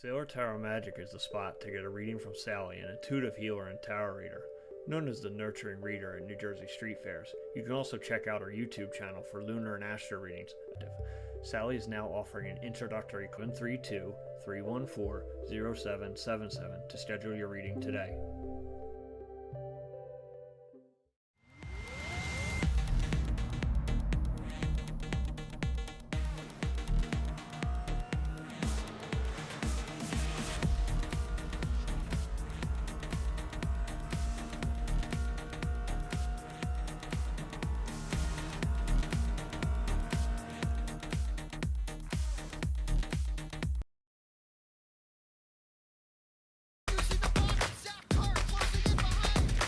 Sailor Tower Magic is the spot to get a reading from Sally, an intuitive healer and tarot reader. Known as the Nurturing Reader at New Jersey street fairs, you can also check out our YouTube channel for lunar and astro readings. Sally is now offering an introductory 732-314-0777 to schedule your reading today.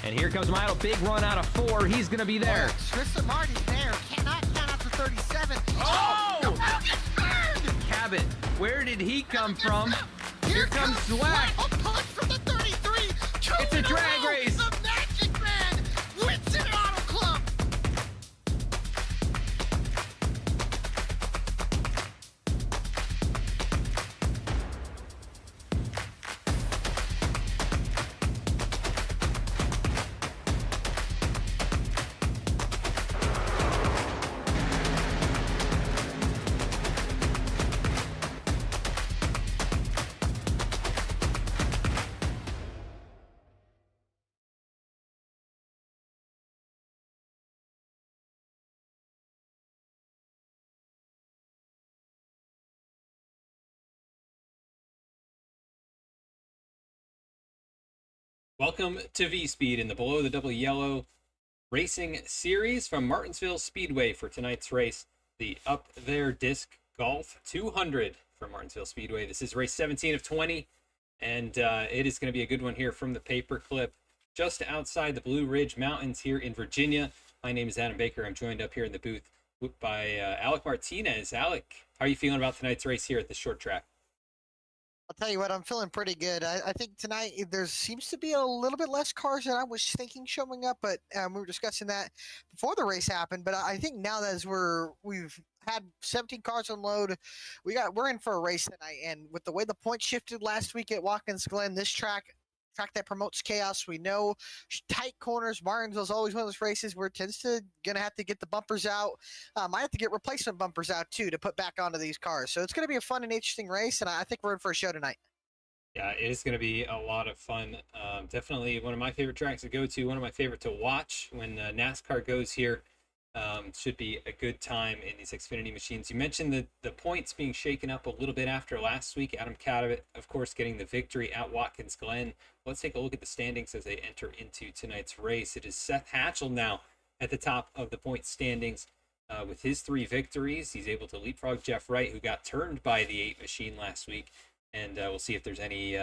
And here comes Milo, big run out of 4. He's going to be there. Tristan Martin's there. Cannot count out to 37. Oh! No, gets burned! Cabot, where did he come from? Here comes Zwack. A punch from the 33. It's a drag race. The Magic Man wins it Auto Club. Welcome to VSPEED in the Below the Double Yellow Racing Series from Martinsville Speedway for tonight's race, the Up There Disc Golf 200 from Martinsville Speedway. This is race 17 of 20, and it is going to be a good one here from the paperclip just outside the Blue Ridge Mountains here in Virginia. My name is Adam Baker. I'm joined up here in the booth by Alec Martinez. Alec, how are you feeling about tonight's race here at the short track? I'll tell you what, I'm feeling pretty good. I think tonight there seems to be a little bit less cars than I was thinking showing up, but we were discussing that before the race happened. But I think now that as we've had 17 cars unload, we're in for a race tonight. And with the way the points shifted last week at Watkins Glen, this track that promotes chaos. We know tight corners. Martinsville's always one of those races where it tends to gonna have to get the bumpers out. Might have to get replacement bumpers out too to put back onto these cars. So it's gonna be a fun and interesting race, and I think we're in for a show tonight. Yeah, it is going to be a lot of fun. Definitely one of my favorite tracks to go to, one of my favorite to watch when NASCAR goes here. Should be a good time in these Xfinity machines. You mentioned the points being shaken up a little bit after last week. Adam Cabot, of course, getting the victory at Watkins Glen. Let's take a look at the standings as they enter into tonight's race. It is Seth Hatchel now at the top of the point standings with his 3 victories. He's able to leapfrog Jeff Wright, who got turned by the 8 machine last week. And we'll see if there's any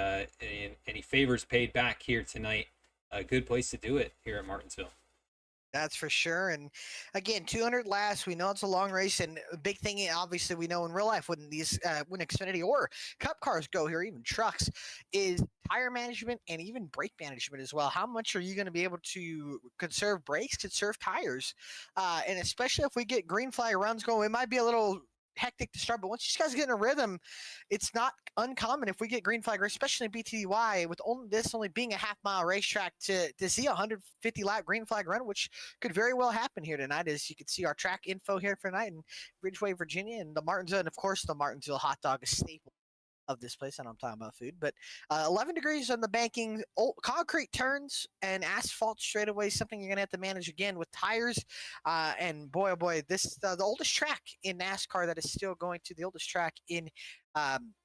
favors paid back here tonight. A good place to do it here at Martinsville. That's for sure. And again, 200 laps. We know it's a long race, and a big thing, obviously, we know in real life when Xfinity or Cup cars go here, even trucks, is tire management and even brake management as well. How much are you going to be able to conserve brakes, conserve tires, and especially if we get green flag runs going, it might be a little hectic to start, but once you guys get in a rhythm, it's not uncommon if we get green flag, especially in BTDY, with this only being a half-mile racetrack, to see a 150-lap green flag run, which could very well happen here tonight. As you can see our track info here for tonight in Ridgeway, Virginia, and the Martinsville, and of course the Martinsville hot dog is staple of this place. I know I'm talking about food, but 11 degrees on the banking, concrete turns and asphalt straightaway, something you're gonna have to manage again with tires. And boy, oh boy, this is the oldest track in NASCAR that is still going to the oldest track in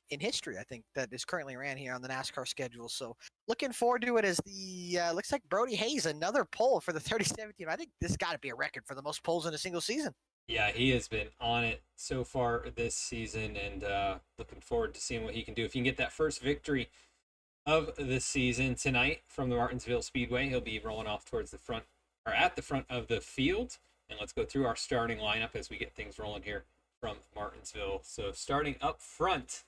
history, I think, that is currently ran here on the NASCAR schedule. So looking forward to it as the looks like Brody Hayes, another pole for the 37 team. I think this got to be a record for the most poles in a single season. Yeah, he has been on it so far this season, and looking forward to seeing what he can do. If he can get that first victory of the season tonight from the Martinsville Speedway, he'll be rolling off towards the front, or at the front of the field. And let's go through our starting lineup as we get things rolling here from Martinsville. So starting up front,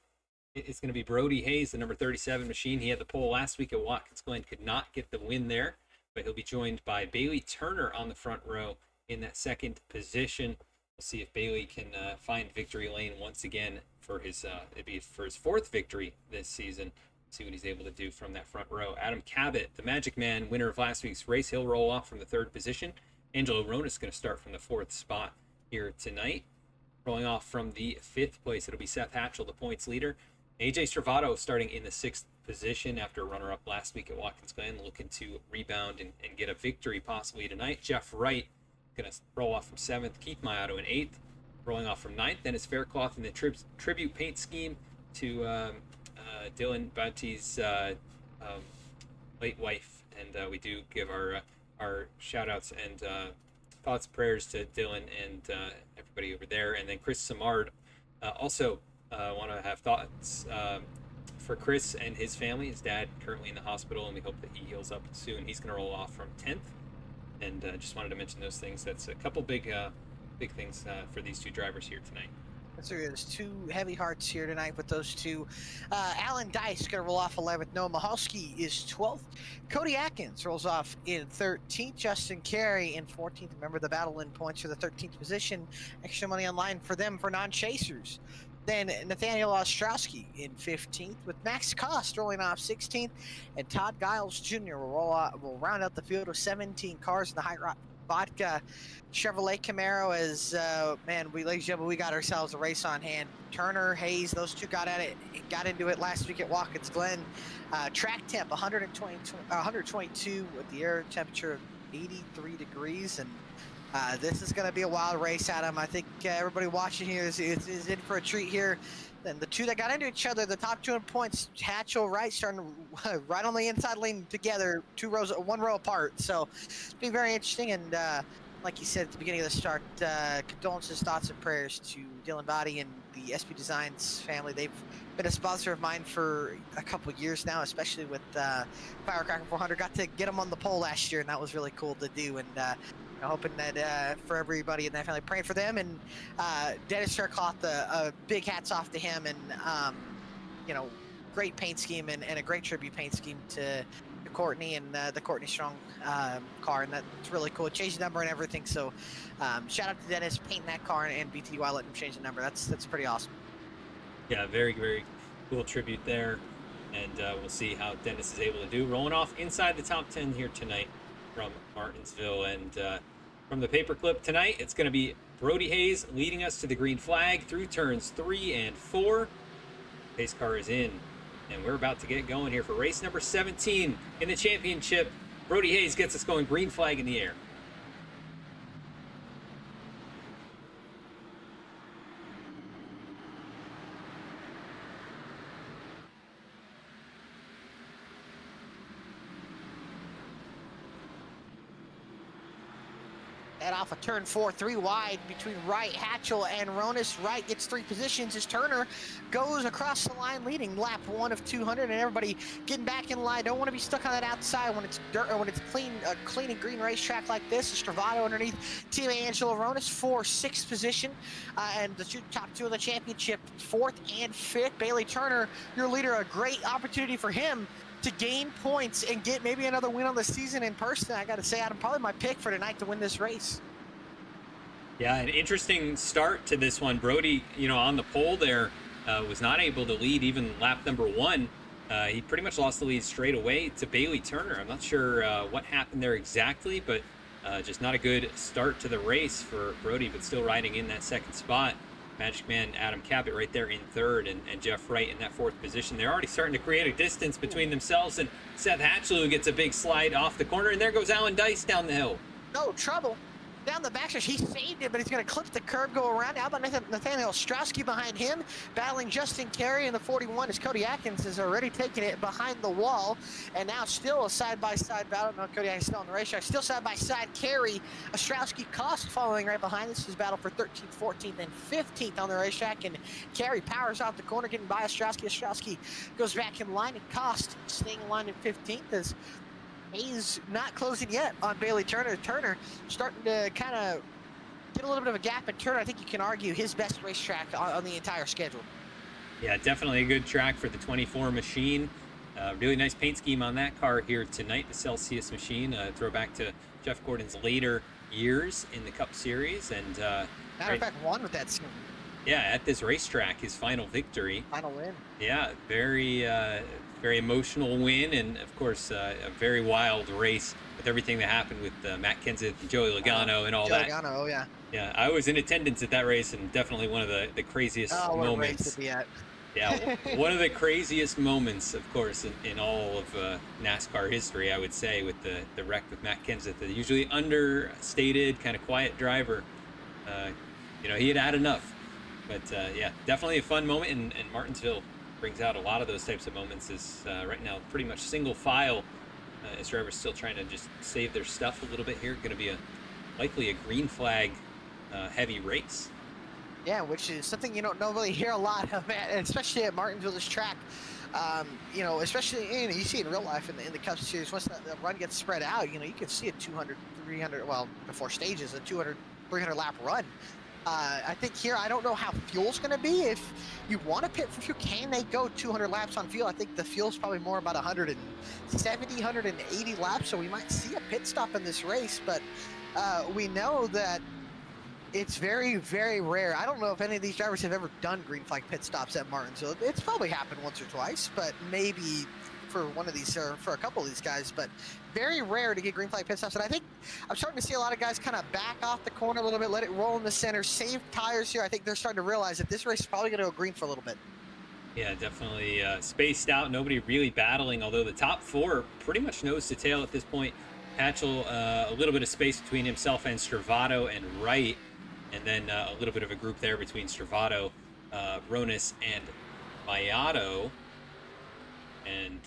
it's going to be Brody Hayes, the number 37 machine. He had the pole last week at Watkins Glen, could not get the win there, but he'll be joined by Bailey Turner on the front row in that second position. We'll see if Bailey can find victory lane once again for his it'd be for his 4th victory this season. See what he's able to do from that front row. Adam Cabot, the Magic Man, winner of last week's race, he'll roll off from the 3rd position. Angelo Ronas going to start from the 4th spot here tonight. Rolling off from the 5th place, it'll be Seth Hatchel, the points leader. AJ Stravato starting in the 6th position after a runner-up last week at Watkins Glen, looking to rebound and get a victory possibly tonight. Jeff Wright going to roll off from 7th. Keith Mayato in 8th. Rolling off from 9th. Dennis Faircloth in the tribute paint scheme to Dylan Bunty's late wife. And we do give our shout-outs and thoughts, prayers to Dylan and everybody over there. And then Chris Samard also want to have thoughts for Chris and his family. His dad currently in the hospital, and we hope that he heals up soon. He's going to roll off from 10th. And just wanted to mention those things. That's a couple big things for these 2 drivers here tonight. So there's 2 heavy hearts here tonight with those 2. Alan Dice going to roll off 11th. Noah Mahalski is 12th. Cody Atkins rolls off in 13th. Justin Carey in 14th. Remember the battle in points for the 13th position. Extra money online for them for non-chasers. Then Nathaniel Ostrowski in 15th, with Max Cost rolling off 16th, and Todd Giles Jr. will round out the field with 17 cars in the High Rock Vodka Chevrolet Camaro. As ladies and gentlemen, we got ourselves a race on hand. Turner, Hayes, those 2 got into it last week at Watkins Glen. Track temp 122 with the air temperature of 83 degrees, and this is going to be a wild race, Adam. I think everybody watching here is in for a treat here. Then the 2 that got into each other, the top 2 in points, Hatchel, Wright, starting right on the inside lane together, 1 row apart. So it's been very interesting. And like you said at the beginning of the start, condolences, thoughts, and prayers to Dylan Body and the SP Designs family. They've been a sponsor of mine for a couple of years now, especially with Firecracker 400. Got to get them on the pole last year, and that was really cool to do. And hoping that for everybody in that family, praying for them. And Dennis Faircloth, big hats off to him, and great paint scheme and a great tribute paint scheme to Courtney and the Courtney Strong car, and that's really cool. It changed the number and everything. So shout out to Dennis painting that car and BTDY letting him change the number. That's pretty awesome. Yeah, very, very cool tribute there, and we'll see how Dennis is able to do. Rolling off inside the top 10 here tonight from Martinsville, and from the paperclip tonight, it's going to be Brody Hayes leading us to the green flag through turns 3 and 4. Pace car is in, and we're about to get going here for race number 17 in the championship. Brody Hayes gets us going, green flag in the air. That off of turn 4, 3 wide between Wright, Hatchel, and Ronas. Wright gets 3 positions as Turner goes across the line, leading lap 1 of 200, and everybody getting back in line. Don't want to be stuck on that outside when it's dirt or when it's clean, a clean and green racetrack like this. Stravato underneath Team Angelo Ronas for 6th position, and the top 2 of the championship, 4th and 5th. Bailey Turner, your leader, a great opportunity for him to gain points and get maybe another win on the season in person. I got to say, Adam, probably my pick for tonight to win this race. Yeah, an interesting start to this one. Brody, on the pole there, was not able to lead even lap number 1. He pretty much lost the lead straight away to Bailey Turner. I'm not sure what happened there exactly, but just not a good start to the race for Brody, but still riding in that 2nd spot. Magic Man Adam Cabot right there in 3rd, and Jeff Wright in that 4th position. They're already starting to create a distance between themselves and Seth Hatchel, who gets a big slide off the corner, and there goes Alan Dice down the hill. No trouble. Down the backstretch, he saved it, but he's going to clip the curb, go around. How about Nathaniel Ostrowski behind him, battling Justin Carey in the 41 as Cody Atkins is already taking it behind the wall, and now still a side-by-side battle. No, Cody Atkins still on the racetrack, still side-by-side. Carey, Ostrowski, Cost following right behind. This is battle for 13th, 14th, and 15th on the racetrack, and Carey powers out the corner, getting by Ostrowski. Ostrowski goes back in line, and Cost staying in line in 15th as Hayes not closing yet on Bailey Turner. Turner starting to kind of get a little bit of a gap in Turner. I think you can argue his best racetrack on the entire schedule. Yeah, definitely a good track for the 24 machine. Really nice paint scheme on that car here tonight, the Celsius machine. Throwback to Jeff Gordon's later years in the Cup Series. And matter of fact, won with that scheme. Yeah, at this racetrack, his final victory. Final win. Yeah, very very emotional win, and of course a very wild race with everything that happened with Matt Kenseth and Joey Logano and all Joey that. Logano, oh yeah. Yeah, I was in attendance at that race, and definitely one of the craziest What a race moments. to be at. Yeah, one of the craziest moments, of course, in all of NASCAR history, I would say, with the wreck with Matt Kenseth, the usually understated, kind of quiet driver. You know, he had enough. But yeah, definitely a fun moment, and Martinsville brings out a lot of those types of moments. Is right now pretty much single file. As drivers still trying to just save their stuff a little bit here. Going to be likely a green flag heavy race. Yeah, which is something you don't normally hear a lot of, especially at Martinsville's track. You know, especially you see it in real life in the Cup Series. Once the run gets spread out, you know, you can see a 200, 300, well, before stages, a 200, 300 lap run. I think here, I don't know how fuel's going to be. If you want to pit for fuel, can they go 200 laps on fuel? I think the fuel's probably more about 170, 180 laps, so we might see a pit stop in this race, but we know that it's very, very rare. I don't know if any of these drivers have ever done green flag pit stops at Martinsville. It's probably happened once or twice, but maybe for one of these, or for a couple of these guys, but very rare to get green flag pit stops. And I think I'm starting to see a lot of guys kind of back off the corner a little bit, let it roll in the center, save tires here. I think they're starting to realize that this race is probably going to go green for a little bit. Yeah, definitely spaced out. Nobody really battling, although the top four pretty much nose to tail at this point. Hatchel, a little bit of space between himself and Stravato and Wright, and then a little bit of a group there between Stravato, Ronis, and Mayato. And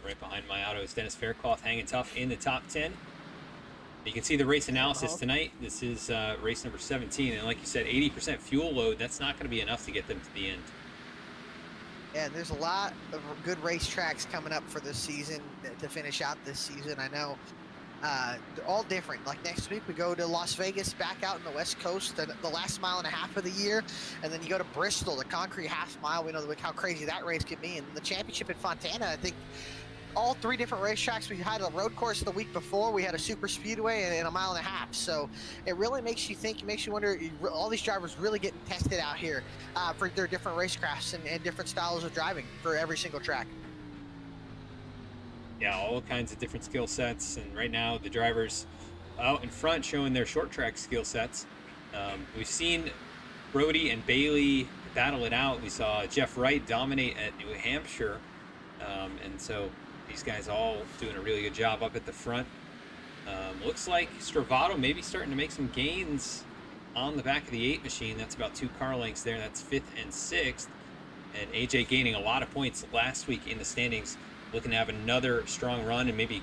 right behind Mayato is Dennis Faircloth hanging tough in the top 10. You can see the race analysis tonight. This is race number 17, and like you said, 80% fuel load. That's not going to be enough to get them to the end. Yeah, there's a lot of good racetracks coming up for this season to finish out this season. I know they're all different. Like next week, we go to Las Vegas, back out in the West Coast, the last mile and a half of the year, and then you go to Bristol, the concrete half mile. We know how crazy that race could be, and the championship in Fontana. I think all three different racetracks. We had a road course the week before. We had a super speedway and a mile and a half. So it really makes you think. It makes you wonder. All these drivers really getting tested out here for their different racecrafts and different styles of driving for every single track. Yeah, all kinds of different skill sets, and right now the drivers out in front showing their short track skill sets. We've seen Brody and Bailey battle it out. We saw Jeff Wright dominate at New Hampshire, and so these guys all doing a really good job up at the front. Looks like Stravato maybe starting to make some gains on the back of the 8 machine. That's about 2 car lengths there. That's 5th and 6th, and AJ gaining a lot of points last week in the standings. Looking to have another strong run and maybe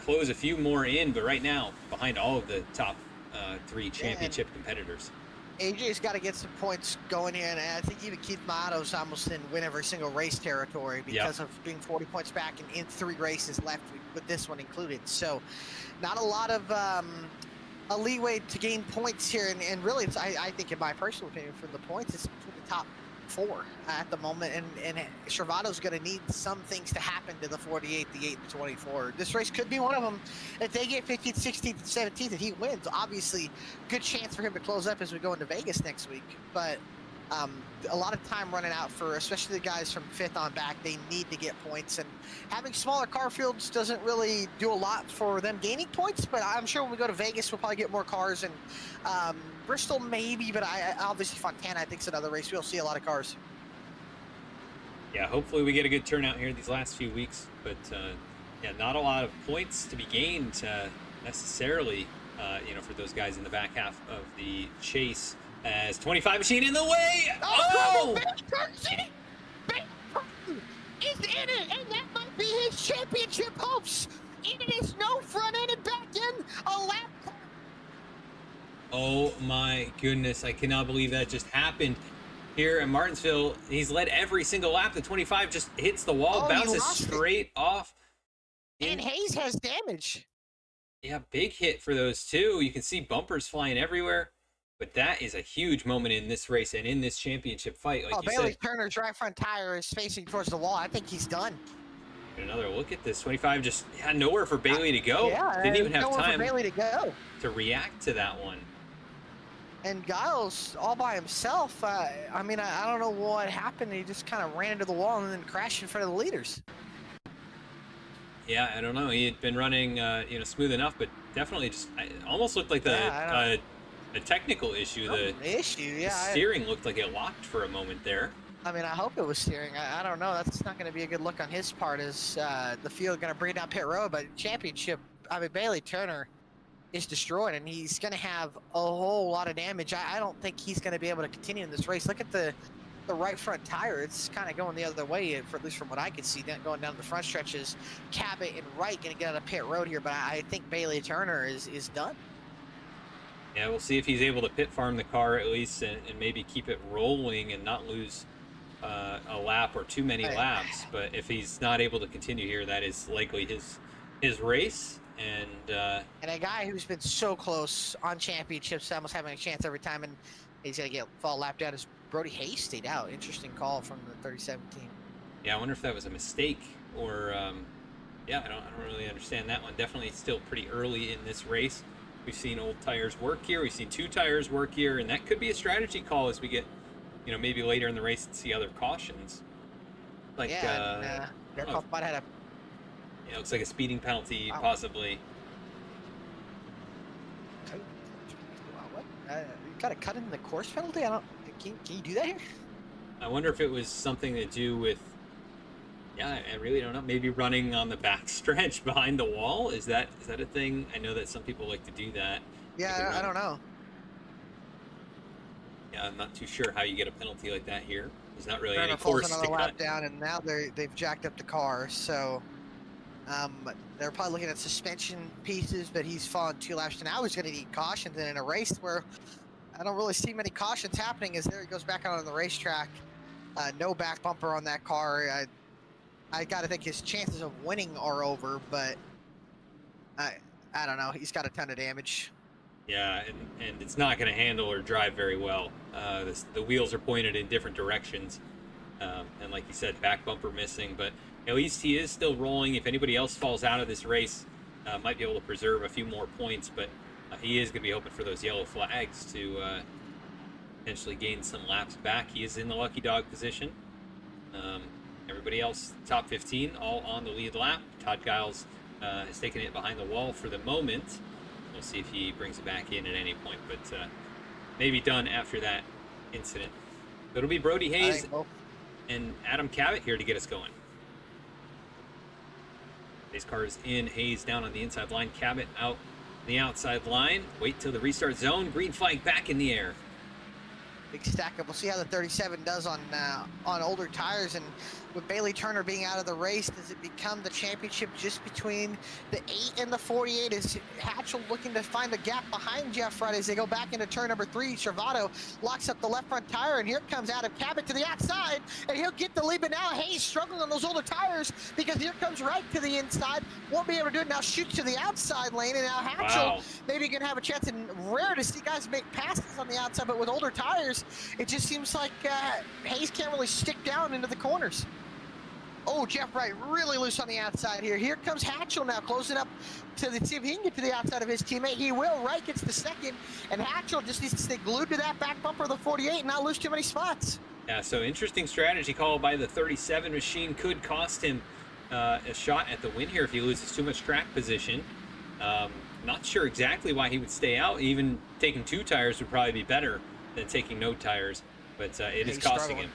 close a few more in, but right now behind all of the top 3 championship competitors. AJ's got to get some points going here, and I think even Keith Mato's almost in win every single race territory because of being 40 points back in 3 races left with this one included. So not a lot of a leeway to gain points here, and really it's, I think in my personal opinion for the points it's for the top 4 at the moment, and Stravato's going to need some things to happen to the 48, the 8, and the 24. This race could be one of them. If they get 15th, 16th, and 17th, and he wins, obviously good chance for him to close up as we go into Vegas next week. But a lot of time running out for especially the guys from 5th on back. They need to get points, and having smaller car fields doesn't really do a lot for them gaining points, but I'm sure when we go to Vegas we'll probably get more cars, and Bristol maybe, but obviously Fontana I think is another race we'll see a lot of cars. Yeah, hopefully we get a good turnout here these last few weeks, but yeah, not a lot of points to be gained necessarily, you know, for those guys in the back half of the chase. As 25 machine in the way. Oh! Is in it, and that might be his championship hopes. It is no front end and back end. A lap. Oh my goodness! I cannot believe that just happened here at Martinsville. He's led every single lap. The 25 just hits the wall, bounces straight off. And Hayes has damage. Yeah, big hit for those two. You can see bumpers flying everywhere. But that is a huge moment in this race and in this championship fight. Like Bailey Turner's right front tire is facing towards the wall. I think he's done. Another look at this. 25 just had nowhere for Bailey to go. Yeah, didn't even have time for Bailey to go to react to that one. And Giles all by himself. I mean, I don't know what happened. He just kind of ran into the wall and then crashed in front of the leaders. Yeah, I don't know. He had been running, smooth enough, but definitely just almost looked like a technical issue. The steering looked like it locked for a moment there. I mean, I hope it was steering. I don't know. That's not going to be a good look on his part. Is the field going to bring down pit road? But championship, I mean, Bailey Turner is destroyed, and he's going to have a whole lot of damage. I don't think he's going to be able to continue in this race. Look at the right front tire. It's kind of going the other way, for at least from what I could see. Going down the front stretches, Cabot and Wright going to get out of pit road here, but I think Bailey Turner is done. Yeah, we'll see if he's able to pit farm the car at least and maybe keep it rolling and not lose a lap or too many laps. But if he's not able to continue here, that is likely his race. And a guy who's been so close on championships, almost having a chance every time, and he's gonna fall lapped out. Is Brody Hayes stayed out? Interesting call from the 37 team. Yeah, I wonder if that was a mistake or yeah, I don't really understand that one. Definitely still pretty early in this race. We've seen old tires work here. We've seen 2 tires work here, and that could be a strategy call as we get, maybe later in the race and see other cautions. Like their call might have had a. It looks like a speeding penalty, possibly. What? You got to cut in the course penalty? I don't. Can you do that here? I wonder if it was something to do with. Yeah, I really don't know. Maybe running on the back stretch behind the wall. Is that a thing? I know that some people like to do that. Yeah, I don't know. Yeah, I'm not too sure how you get a penalty like that here. There's not really any force to another lap cut down, and now they've jacked up the car. So. They're probably looking at suspension pieces, but he's fallen 2 laps, and now he's going to need cautions. And in a race where I don't really see many cautions happening, as there he goes back out on the racetrack. No back bumper on that car. I got to think his chances of winning are over, but I don't know. He's got a ton of damage. Yeah, and it's not going to handle or drive very well. The wheels are pointed in different directions, and like you said, back bumper missing, but at least he is still rolling. If anybody else falls out of this race, might be able to preserve a few more points, but he is going to be hoping for those yellow flags to potentially gain some laps back. He is in the lucky dog position. Everybody else, top 15, all on the lead lap. Todd Giles is taking it behind the wall for the moment. We'll see if he brings it back in at any point, but maybe done after that incident. It'll be Brody Hayes and Adam Cabot here to get us going. These cars in, Hayes down on the inside line, Cabot out the outside line. Wait till the restart zone. Green flag back in the air. Big stack up. We'll see how the 37 does on older tires, and with Bailey Turner being out of the race, does it become the championship just between the 8 and the 48? Is Hatchel looking to find the gap behind Jeff Wright as they go back into turn number 3? Travato locks up the left front tire, and here comes Adam Cabot to the outside, and he'll get the lead. But now Hayes struggling on those older tires because here comes Wright to the inside. Won't be able to do it. Now shoots to the outside lane, and now Hatchel maybe can have a chance. And rare to see guys make passes on the outside, but with older tires, it just seems like Hayes can't really stick down into the corners. Oh, Jeff Wright really loose on the outside here. Here comes Hatchel now, closing up to see if he can get to the outside of his teammate. He will. Wright gets the second, and Hatchel just needs to stay glued to that back bumper of the 48 and not lose too many spots. Yeah, so interesting strategy call by the 37 machine. Could cost him a shot at the win here if he loses too much track position. Not sure exactly why he would stay out. Even taking 2 tires would probably be better than taking no tires, but it is costing him.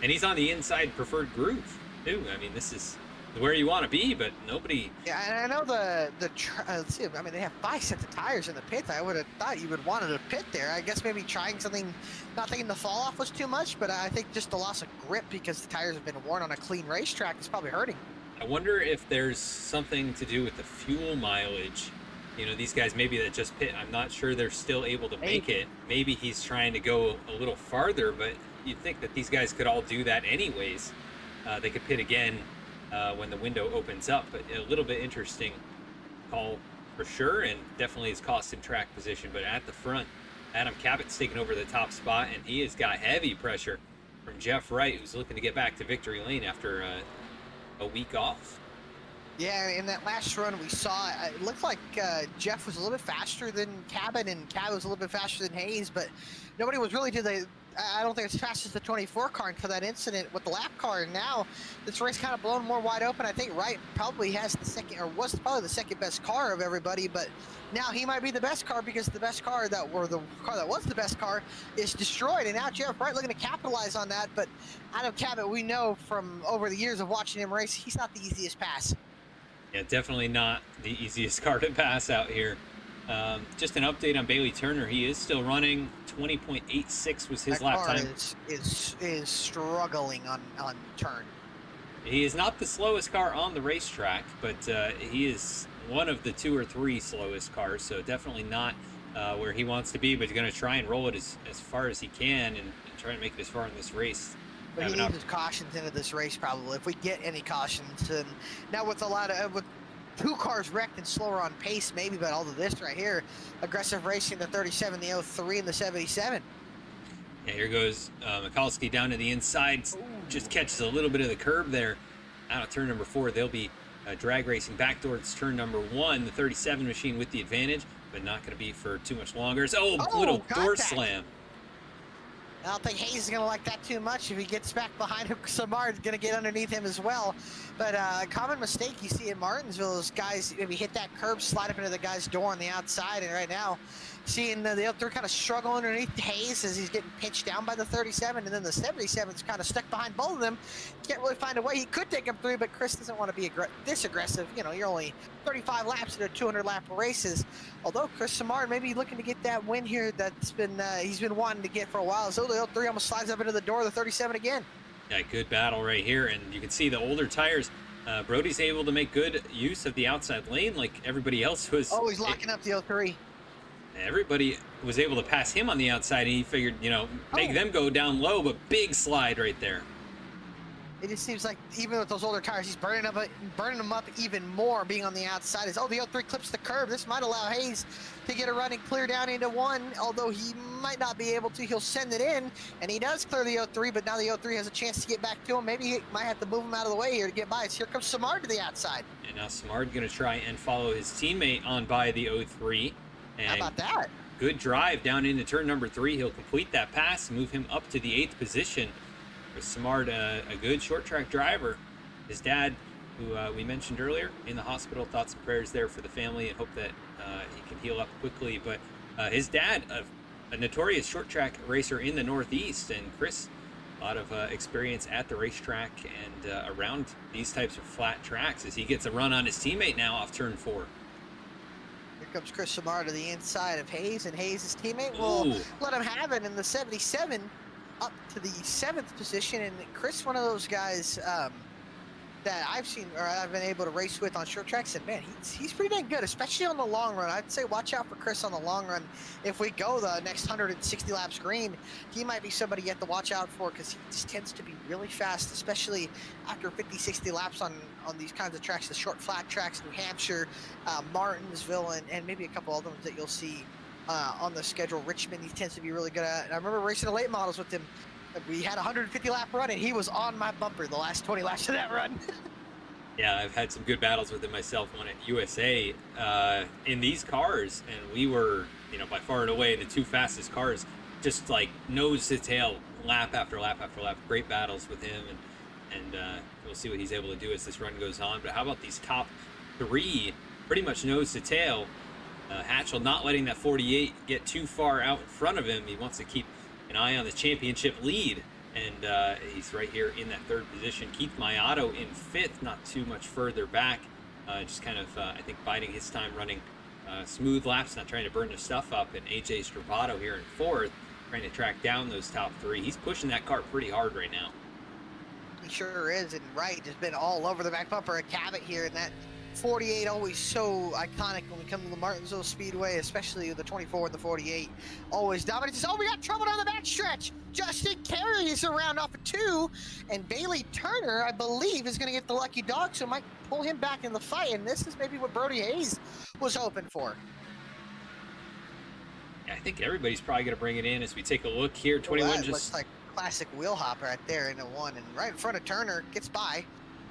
And he's on the inside preferred groove too. I mean, this is where you want to be, but nobody. Yeah, and I know let's see. I mean, they have 5 sets of tires in the pit. I would have thought you would wanted to pit there. I guess maybe trying something, not thinking the fall off was too much, but I think just the loss of grip because the tires have been worn on a clean racetrack is probably hurting. I wonder if there's something to do with the fuel mileage. You know, these guys maybe that just pit, I'm not sure they're still able to make it. Maybe he's trying to go a little farther, but you'd think that these guys could all do that anyways. They could pit again when the window opens up, but a little bit interesting call for sure, and definitely has cost him track position. But at the front, Adam Cabot's taking over the top spot, and he has got heavy pressure from Jeff Wright, who's looking to get back to victory lane after a week off. Yeah, in that last run we saw, it looked like Jeff was a little bit faster than Cabot, and Cabot was a little bit faster than Hayes, but nobody was really I don't think it's as fast as the 24 car until that incident with the lap car, and now this race kind of blown more wide open. I think Wright probably has the second, or was probably the second best car of everybody, but now he might be the best car because the best car or the car that was the best car is destroyed, and now Jeff Wright looking to capitalize on that. But I know Cabot, we know from over the years of watching him race, he's not the easiest pass. Yeah, definitely not the easiest car to pass out here. Just an update on Bailey Turner. He is still running. 20.86 was his lap time. Is struggling on turn. He is not the slowest car on the racetrack, but he is one of the 2 or 3 slowest cars, so definitely not where he wants to be, but he's going to try and roll it as far as he can and try to make it as far in this race. But he needs his cautions into this race probably, if we get any cautions. And now with with 2 cars wrecked and slower on pace maybe, but all of this right here, aggressive racing, the 37, the 03, and the 77. Yeah, here goes Mikulski down to the inside. Ooh. Just catches a little bit of the curb there. Out of turn number 4, they'll be drag racing back towards turn number 1. The 37 machine with the advantage, but not going to be for too much longer. So, little door slam. I don't think Hayes is going to like that too much. If he gets back behind him, Samard is going to get underneath him as well. But a common mistake you see in Martinsville is guys maybe hit that curb, slide up into the guy's door on the outside. And right now, seeing they're kind of struggling underneath Hayes as he's getting pitched down by the 37. And then the 77's kind of stuck behind both of them. Can't really find a way. He could take him through, but Chris doesn't want to be this aggressive. You know, you're only 35 laps into 200 lap races. Although Chris Samard may be looking to get that win here that's been he's been wanting to get for a while. So the 03 almost slides up into the door of the 37 again. Yeah, good battle right here, and you can see the older tires. Brody's able to make good use of the outside lane like everybody else was. Oh, he's locking up the 03. Everybody was able to pass him on the outside, and he figured, you know, make them go down low, but big slide right there. It just seems like even with those older tires, he's burning them up even more being on the outside. The 03 clips the curb. This might allow Hayes to get a running clear down into 1, although he might not be able to. He'll send it in, and he does clear the 03, but now the 03 has a chance to get back to him. Maybe he might have to move him out of the way here to get by. So here comes Samard to the outside. And now Samard going to try and follow his teammate on by the 03. And how about that? Good drive down into turn number 3. He'll complete that pass, move him up to the 8th position. With Samard, a good short track driver. His dad, who we mentioned earlier, in the hospital, thoughts and prayers there for the family and hope that he can heal up quickly. But his dad, a notorious short track racer in the Northeast, and Chris, a lot of experience at the racetrack and around these types of flat tracks as he gets a run on his teammate now off turn 4. Here comes Chris Samard to the inside of Hayes, and Hayes' teammate will let him have it in the 77. Up to the 7th position, and Chris, one of those guys that I've seen or I've been able to race with on short tracks, and man, he's pretty dang good, especially on the long run. I'd say watch out for Chris on the long run. If we go the next 160 laps green, he might be somebody you have to watch out for because he just tends to be really fast, especially after 50, 60 laps on these kinds of tracks, the short flat tracks, New Hampshire, Martinsville, and maybe a couple other ones that you'll see on the schedule. Richmond, he tends to be really good at. And I remember racing the late models with him. We had a 150 lap run, and he was on my bumper the last 20 laps of that run. Yeah, I've had some good battles with him myself. One at USA in these cars, and we were, you know, by far and away the 2 fastest cars, just like nose to tail, lap after lap after lap. Great battles with him, and we'll see what he's able to do as this run goes on. But how about these top 3, pretty much nose to tail? Hatchel not letting that 48 get too far out in front of him. He wants to keep an eye on the championship lead, and he's right here in that 3rd position. Keith Mayato in 5th, not too much further back, just kind of, I think, biding his time running smooth laps, not trying to burn the stuff up. And AJ Stravato here in 4th, trying to track down those top 3. He's pushing that car pretty hard right now. He sure is, and Wright has been all over the back bumper at Cabot here, and that 48 always so iconic when we come to the Martinsville Speedway, especially the 24 and the 48. Always dominates. Oh, we got trouble down the backstretch. Justin Carey is around off of 2, and Bailey Turner, I believe, is going to get the lucky dog, so might pull him back in the fight. And this is maybe what Brody Hayes was hoping for. Yeah, I think everybody's probably going to bring it in as we take a look here. 21 just looks like classic wheel hop right there into 1, and right in front of Turner, gets by,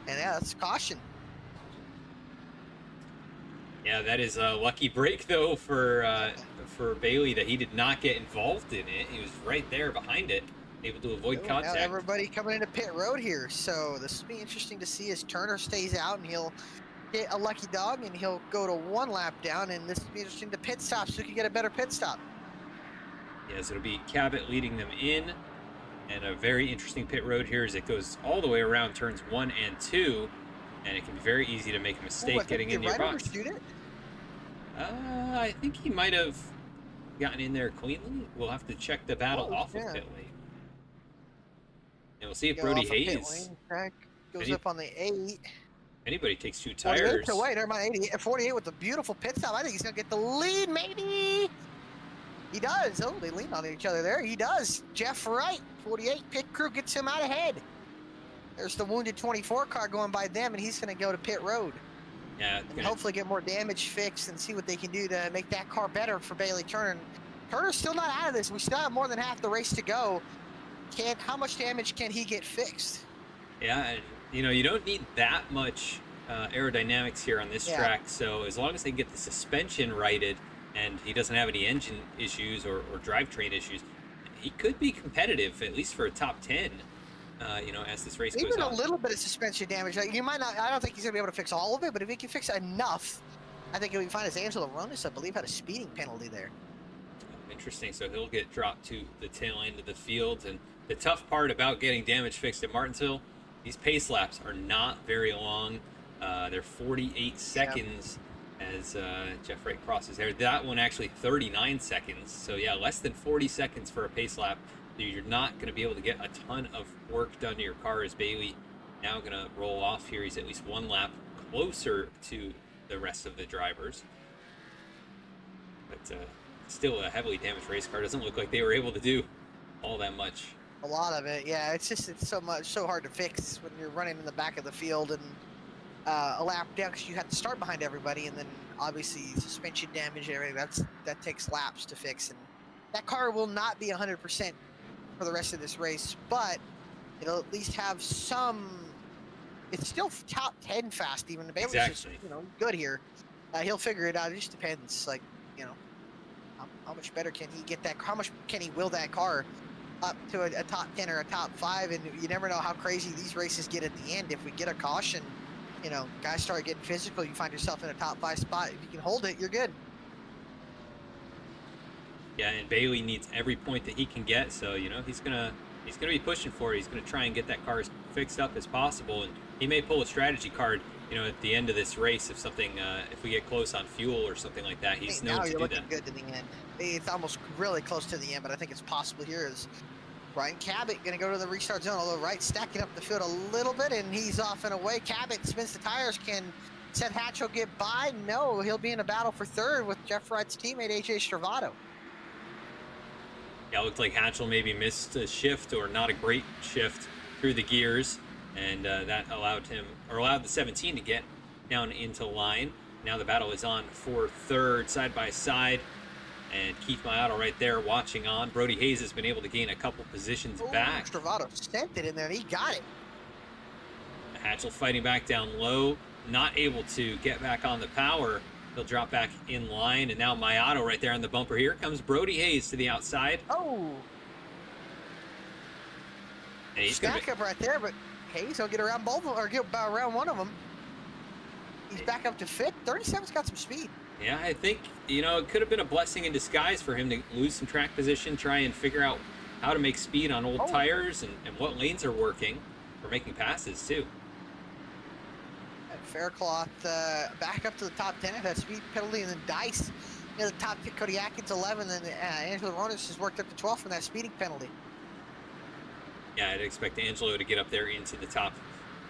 and yeah, that's caution. Yeah, that is a lucky break though for Bailey that he did not get involved in it. He was right there behind it, able to avoid Ooh, contact. now everybody coming into pit road here, so this will be interesting to see as Turner stays out and he'll get a lucky dog and he'll go to 1 lap down, and this will be interesting to pit stop so we can get a better pit stop. Yes, it'll be Cabot leading them in, and a very interesting pit road here as it goes all the way around turns 1 and 2, and it can be very easy to make a mistake getting into your box. I think he might have gotten in there cleanly. We'll have to check the battle off of pit lane. And we'll see if Brody Hayes goes up on the 8. Anybody takes 2 tires. Wait, never mind. 48 with a beautiful pit stop. I think he's gonna get the lead, maybe. He does. Oh, they lean on each other there. He does. Jeff Wright, 48. Pit crew gets him out ahead. There's the wounded 24 car going by them, and he's gonna go to pit road. Yeah, and hopefully get more damage fixed and see what they can do to make that car better for Bailey Turner. Turner's still not out of this. We still have more than half the race to go. How much damage can he get fixed? Yeah, and you don't need that much aerodynamics here on this track. So as long as they get the suspension righted and he doesn't have any engine issues or drivetrain issues, he could be competitive at least for a top 10. As this race goes on. Even a little bit of suspension damage. You might not. I don't think he's gonna be able to fix all of it, but if he can fix enough, I think he'll be fine. As Angelo Ronis, I believe, had a speeding penalty there. Interesting. So he'll get dropped to the tail end of the field. And the tough part about getting damage fixed at Martinsville, these pace laps are not very long. They're 48 seconds as Jeff Wright crosses there. That one actually 39 seconds. So yeah, less than 40 seconds for a pace lap. You're not going to be able to get a ton of work done to your car as Bailey now going to roll off here. He's at least 1 lap closer to the rest of the drivers. But still a heavily damaged race car. Doesn't look like they were able to do all that much. A lot of it, yeah. It's so hard to fix when you're running in the back of the field and a lap down because you have to start behind everybody, and then obviously suspension damage and everything. That takes laps to fix, and that car will not be 100% for the rest of this race, but it'll at least have some. It's still top 10 fast, even the Bailey's just, good here. He'll figure it out. It just depends, how much better can he get that? How much can he will that car up to a top 10 or a top 5? And you never know how crazy these races get at the end. If we get a caution, guys start getting physical. You find yourself in a top 5 spot. If you can hold it, you're good. Yeah, and Bailey needs every point that he can get, so he's gonna be pushing for it. He's gonna try and get that car as fixed up as possible, and he may pull a strategy card, at the end of this race if we get close on fuel or something like that. He's known to do that. Now you're looking good to the end. It's almost really close to the end, but I think it's possible here. Is Ryan Cabot gonna go to the restart zone? Although Wright's stacking up the field a little bit, and he's off and away. Cabot spins the tires. Can Seth Hatchel get by? No, he'll be in a battle for third with Jeff Wright's teammate AJ Stravato. Yeah, it looked like Hatchel maybe missed a shift or not a great shift through the gears, and that allowed the 17 to get down into line. Now the battle is on for third, side by side, and Keith Mayato right there watching on. Brody Hayes has been able to gain a couple positions back. Stravato sent it in there, and he got it. Hatchel fighting back down low, not able to get back on the power. He'll drop back in line, and now Mayato right there on the bumper. Here comes Brody Hayes to the outside. Oh! And he's back up right there, but Hayes will get around both of them, or get around one of them. He's back up to fifth. 37's got some speed. Yeah, I think, it could have been a blessing in disguise for him to lose some track position, try and figure out how to make speed on old tires and what lanes are working for making passes, too. Faircloth back up to the top 10 at that speed penalty, and then Dice in the top 10. Cody Atkins 11, and Angelo Ronis has worked up to 12 from that speeding penalty. Yeah, I'd expect Angelo to get up there into the top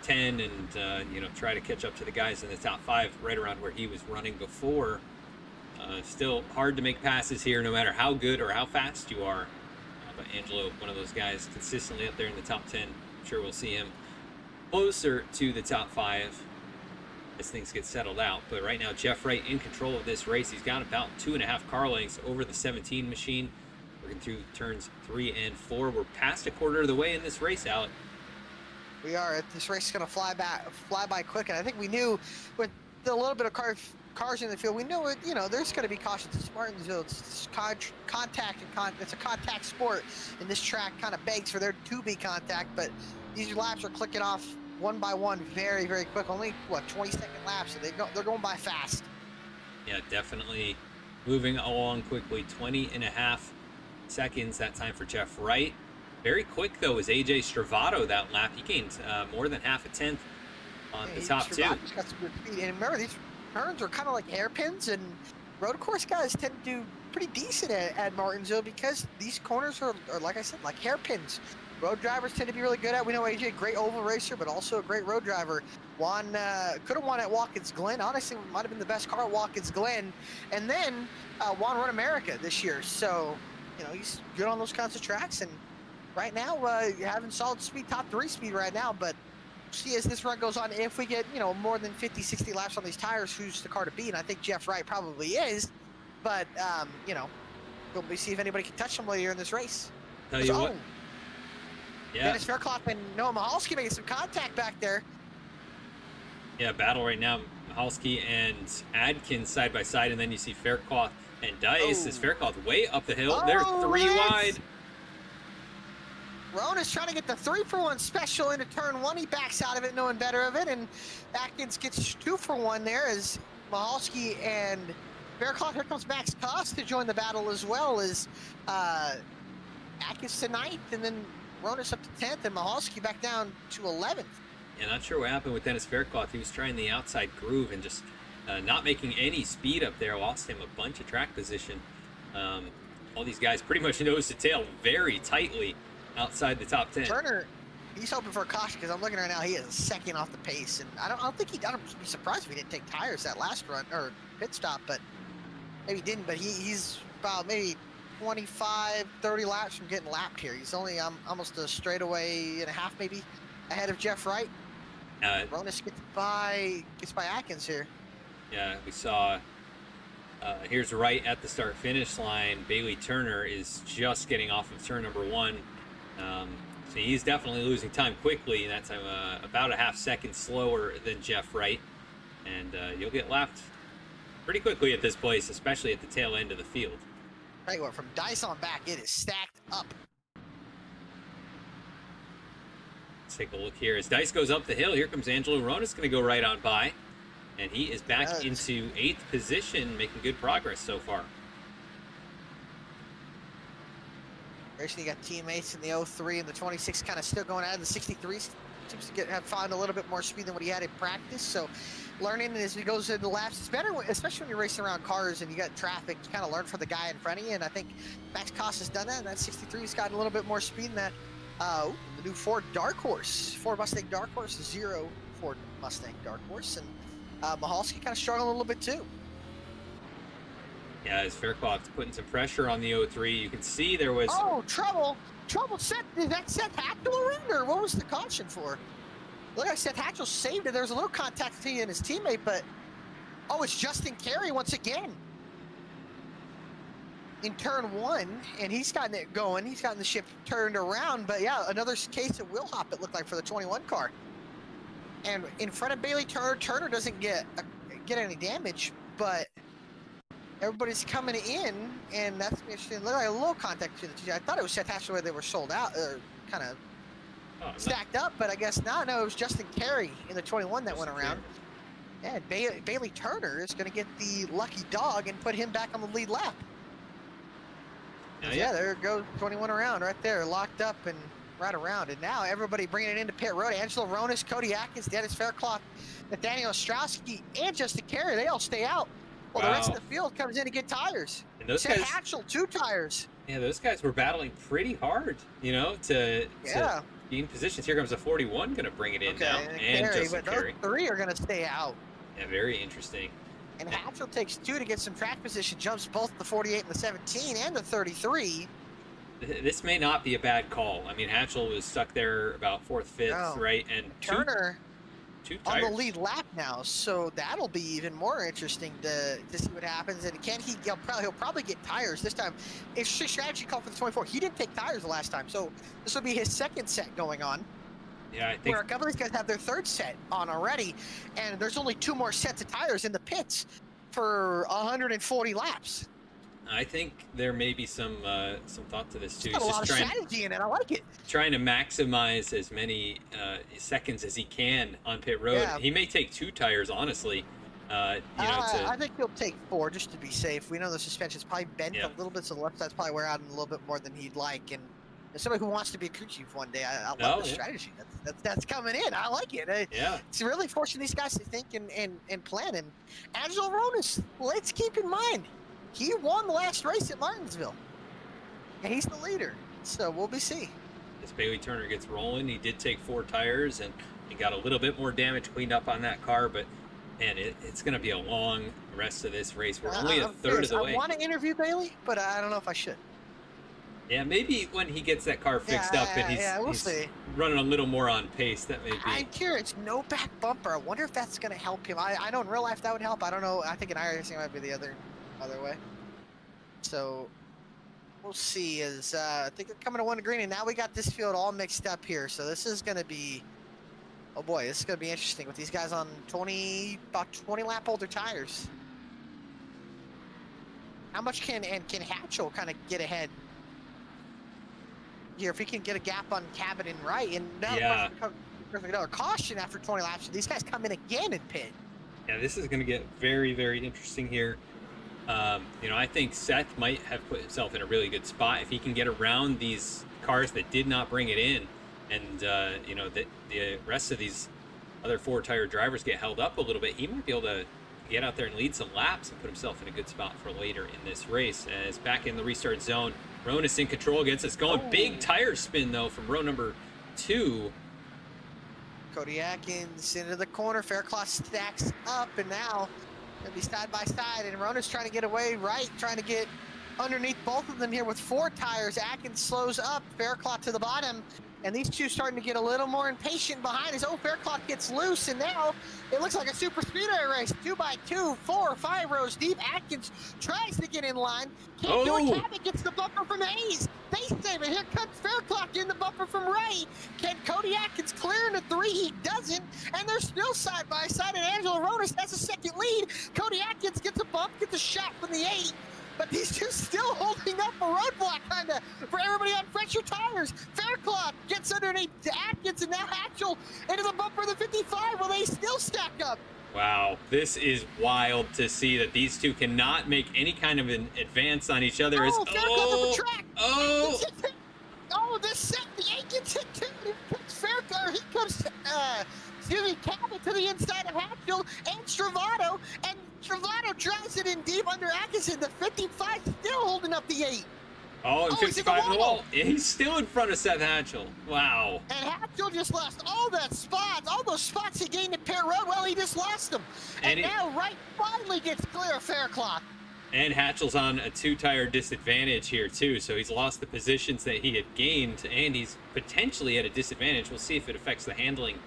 10 and try to catch up to the guys in the top 5 right around where he was running before. Still hard to make passes here no matter how good or how fast you are. But Angelo, one of those guys consistently up there in the top 10. I'm sure we'll see him closer to the top 5 as things get settled out. But right now, Jeff Wright in control of this race. He's got about 2.5 car lengths over the 17 machine. Working through turns 3 and 4. We're past a quarter of the way in this race, Alec. We are. This race is going to fly by quick, and I think we knew with the little bit of car cars in the field, we know it. You know, there's going to be cautions. It's Martinsville. It's contact and it's a contact sport, and this track kind of begs for there to be contact. But these laps are clicking off one by one, very, very quick. Only what 20-second laps, so they're going by fast. Yeah, definitely moving along quickly. 20.5 seconds that time for Jeff Wright. Very quick though is AJ Stravato that lap. He gained more than half a tenth on the top two. Got some good speed. And remember, these turns are kind of like hairpins, and road course guys tend to do pretty decent at Martinsville because these corners are, like I said, like hairpins. Road drivers tend to be really good at. We know AJ, great oval racer, but also a great road driver. Won, could have won at Watkins Glen. Honestly, might have been the best car at Watkins Glen. And then won Run America this year. So, you know, he's good on those kinds of tracks. And right now, having solid speed, top 3 speed right now. But see, as this run goes on, if we get, you know, more than 50, 60 laps on these tires, who's the car to beat? And I think Jeff Wright probably is. But, you know, we'll see if anybody can touch him later in this race. Tell you what. Yeah. Dennis Fairclough and Noah Mahalski making some contact back there. Yeah, battle right now. Mahalski and Adkins side by side, and then you see Faircloth and Dice. Is Faircloth way up the hill? They're 3 wide. Rona's trying to get the 3-for-1 special into turn 1. He backs out of it, knowing better of it, and Atkins gets 2-for-1 there as Mahalski and Faircloth. Here comes Max Koss to join the battle as well as Atkins to 9th, and then Rona's up to 10th, and Mahalski back down to 11th. Yeah, not sure what happened with Dennis Faircloth. He was trying the outside groove and just not making any speed up there. Lost him a bunch of track position. All these guys pretty much nose to tail very tightly outside the top 10. Turner, he's hoping for a caution because I'm looking right now. He is a second off the pace, and I don't think I don't be surprised if he didn't take tires that last run or pit stop, but maybe he didn't. But he's about maybe 25, 30 laps from getting lapped here. He's only almost a straightaway and a half maybe ahead of Jeff Wright. Ronas gets by Atkins here. Yeah, we saw. Here's Wright at the start-finish line. Bailey Turner is just getting off of turn number 1. So he's definitely losing time quickly. That's about a half second slower than Jeff Wright. And you'll get lapped pretty quickly at this place, especially at the tail end of the field. Tell you what, from Dice on back, it is stacked up. Let's take a look here. As Dice goes up the hill, here comes Angelo Ronas, going to go right on by. And he is back into 8th position, making good progress so far. You got teammates in the 03 and the 26 kind of still going out of the 63. Seems to have found a little bit more speed than what he had in practice. So learning as he goes into the laps, it's better, especially when you're racing around cars and you got traffic, you kind of learn from the guy in front of you. And I think Max Koss has done that. And that 63's gotten a little bit more speed than that. The new Ford Dark Horse, Ford Mustang Dark Horse, 0 Ford Mustang Dark Horse. And Mahalski kind of struggling a little bit too. Yeah, as Faircloth's putting some pressure on the 03, you can see there was... Oh, trouble! Seth, did that Seth Hatchel around, or what was the caution for? Look like Seth Hatchel saved it. There was a little contact between he and his teammate, but... Oh, it's Justin Carey once again. In turn 1, and he's gotten it going. He's gotten the ship turned around, but yeah, another case of wheel hop, it looked like, for the 21 car. And in front of Bailey Turner, Turner doesn't get any damage, but... Everybody's coming in, and that's interesting. Look like a little contact between the two. I thought it was Seth Hatchel where they were sold out, or kind of stacked up, but I guess not. No, it was Justin Carey in the 21 that went around. Yeah, Bailey Turner is going to get the lucky dog and put him back on the lead lap. Yeah, there goes 21 around right there, locked up and right around. And now everybody bringing it into pit road. Angelo Ronas, Cody Atkins, Dennis Faircloth, Nathaniel Ostrowski, and Justin Carey. They all stay out. Well, the rest of the field comes in to get tires. And those Seth guys, Hatchel, 2 tires. Yeah, those guys were battling pretty hard, you know, to gain positions. Here comes the 41, going to bring it in now. And Carey, Justin but Carey. Those 3 are going to stay out. Yeah, very interesting. And Hatchel takes 2 to get some track position, jumps both the 48 and the 17 and the 33. This may not be a bad call. I mean, Hatchel was stuck there about 4th, 5th, right? And Turner... Two on tires. the lead lap now, so that'll be even more interesting to see what happens. And he'll probably get tires this time. If strategy called for the 24, he didn't take tires the last time, so this will be his 2nd set going on. Yeah, I think where a couple of these guys have their 3rd set on already, and there's only 2 more sets of tires in the pits. for 140 laps. I think there may be some thought to this too. He's got a lot of strategy in it. I like it. Trying to maximize as many seconds as he can on pit road. Yeah. He may take 2 tires, honestly. I think he'll take 4 just to be safe. We know the suspension's probably bent a little bit, so the left side's probably wear out a little bit more than he'd like. And as somebody who wants to be a crew chief one day, I love the strategy. That's coming in. I like it. It's really forcing these guys to think and plan. And Angelo Ronas, let's keep in mind, he won the last race at Martinsville, and he's the leader. So we'll be seeing. As Bailey Turner gets rolling, he did take 4 tires, and he got a little bit more damage cleaned up on that car, but man, it's going to be a long rest of this race. We're only a third of the way. I want to interview Bailey, but I don't know if I should. Yeah, maybe when he gets that car fixed up and he's running a little more on pace, that may be. I'm curious, no back bumper. I wonder if that's going to help him. I know in real life that would help. I don't know. I think in iRacing might be the other way. So we'll see. As I think they're coming to 1 green, and now we got this field all mixed up here. So this is going to be, oh boy, this is going to be interesting with these guys on about 20 lap older tires. How much can Hatchel kind of get ahead here if he can get a gap on Cabot and Wright? And now another caution after 20 laps. So these guys come in again and pit. Yeah, this is going to get very, very interesting here. I think Seth might have put himself in a really good spot if he can get around these cars that did not bring it in, and the rest of these other 4-tire drivers get held up a little bit. He might be able to get out there and lead some laps and put himself in a good spot for later in this race. As back in the restart zone, Ronas in control, gets us going. Big tire spin though from row number 2. Cody Atkins into the corner. Faircloth stacks up, and now gonna be side by side, and Rona's trying to get away. Right, trying to get underneath both of them here with 4 tires. Atkins slows up. Faircloth to the bottom, and these two starting to get a little more impatient behind us. Faircloth gets loose, and now it looks like a super speedway race. 2x2, 4, 5 rows deep. Atkins tries to get in line. Can't do it. Cabot gets the bumper from Hayes. They save it. Here comes Faircloth in the bumper from Wright. Can Cody Atkins clear in the 3? He doesn't, and they're still side by side, and Angelo Ronas has a second lead. Cody Atkins gets a bump, gets a shot from the 8. But these two still holding up a roadblock, kind of, for everybody on fresher tires. Faircloth gets underneath Atkins, and now Hatchel into the bumper of the 55. Will they still stack up? Wow, this is wild to see that these two cannot make any kind of an advance on each other. Faircloth on the track. This set, the 8 gets hit too. Here comes Faircloth. He comes, Cabot to the inside of Hatchel and Stravato, and Stravato drives it in deep under Atkinson. The 55 still holding up the 8. And 55 in the wall. He's still in front of Seth Hatchel. Wow. And Hatchel just lost all those spots he gained at Pear Road. Well, he just lost them. And now Wright finally gets clear of Faircloth. And Hatchel's on a 2-tire disadvantage here too, so he's lost the positions that he had gained, and he's potentially at a disadvantage. We'll see if it affects the handling.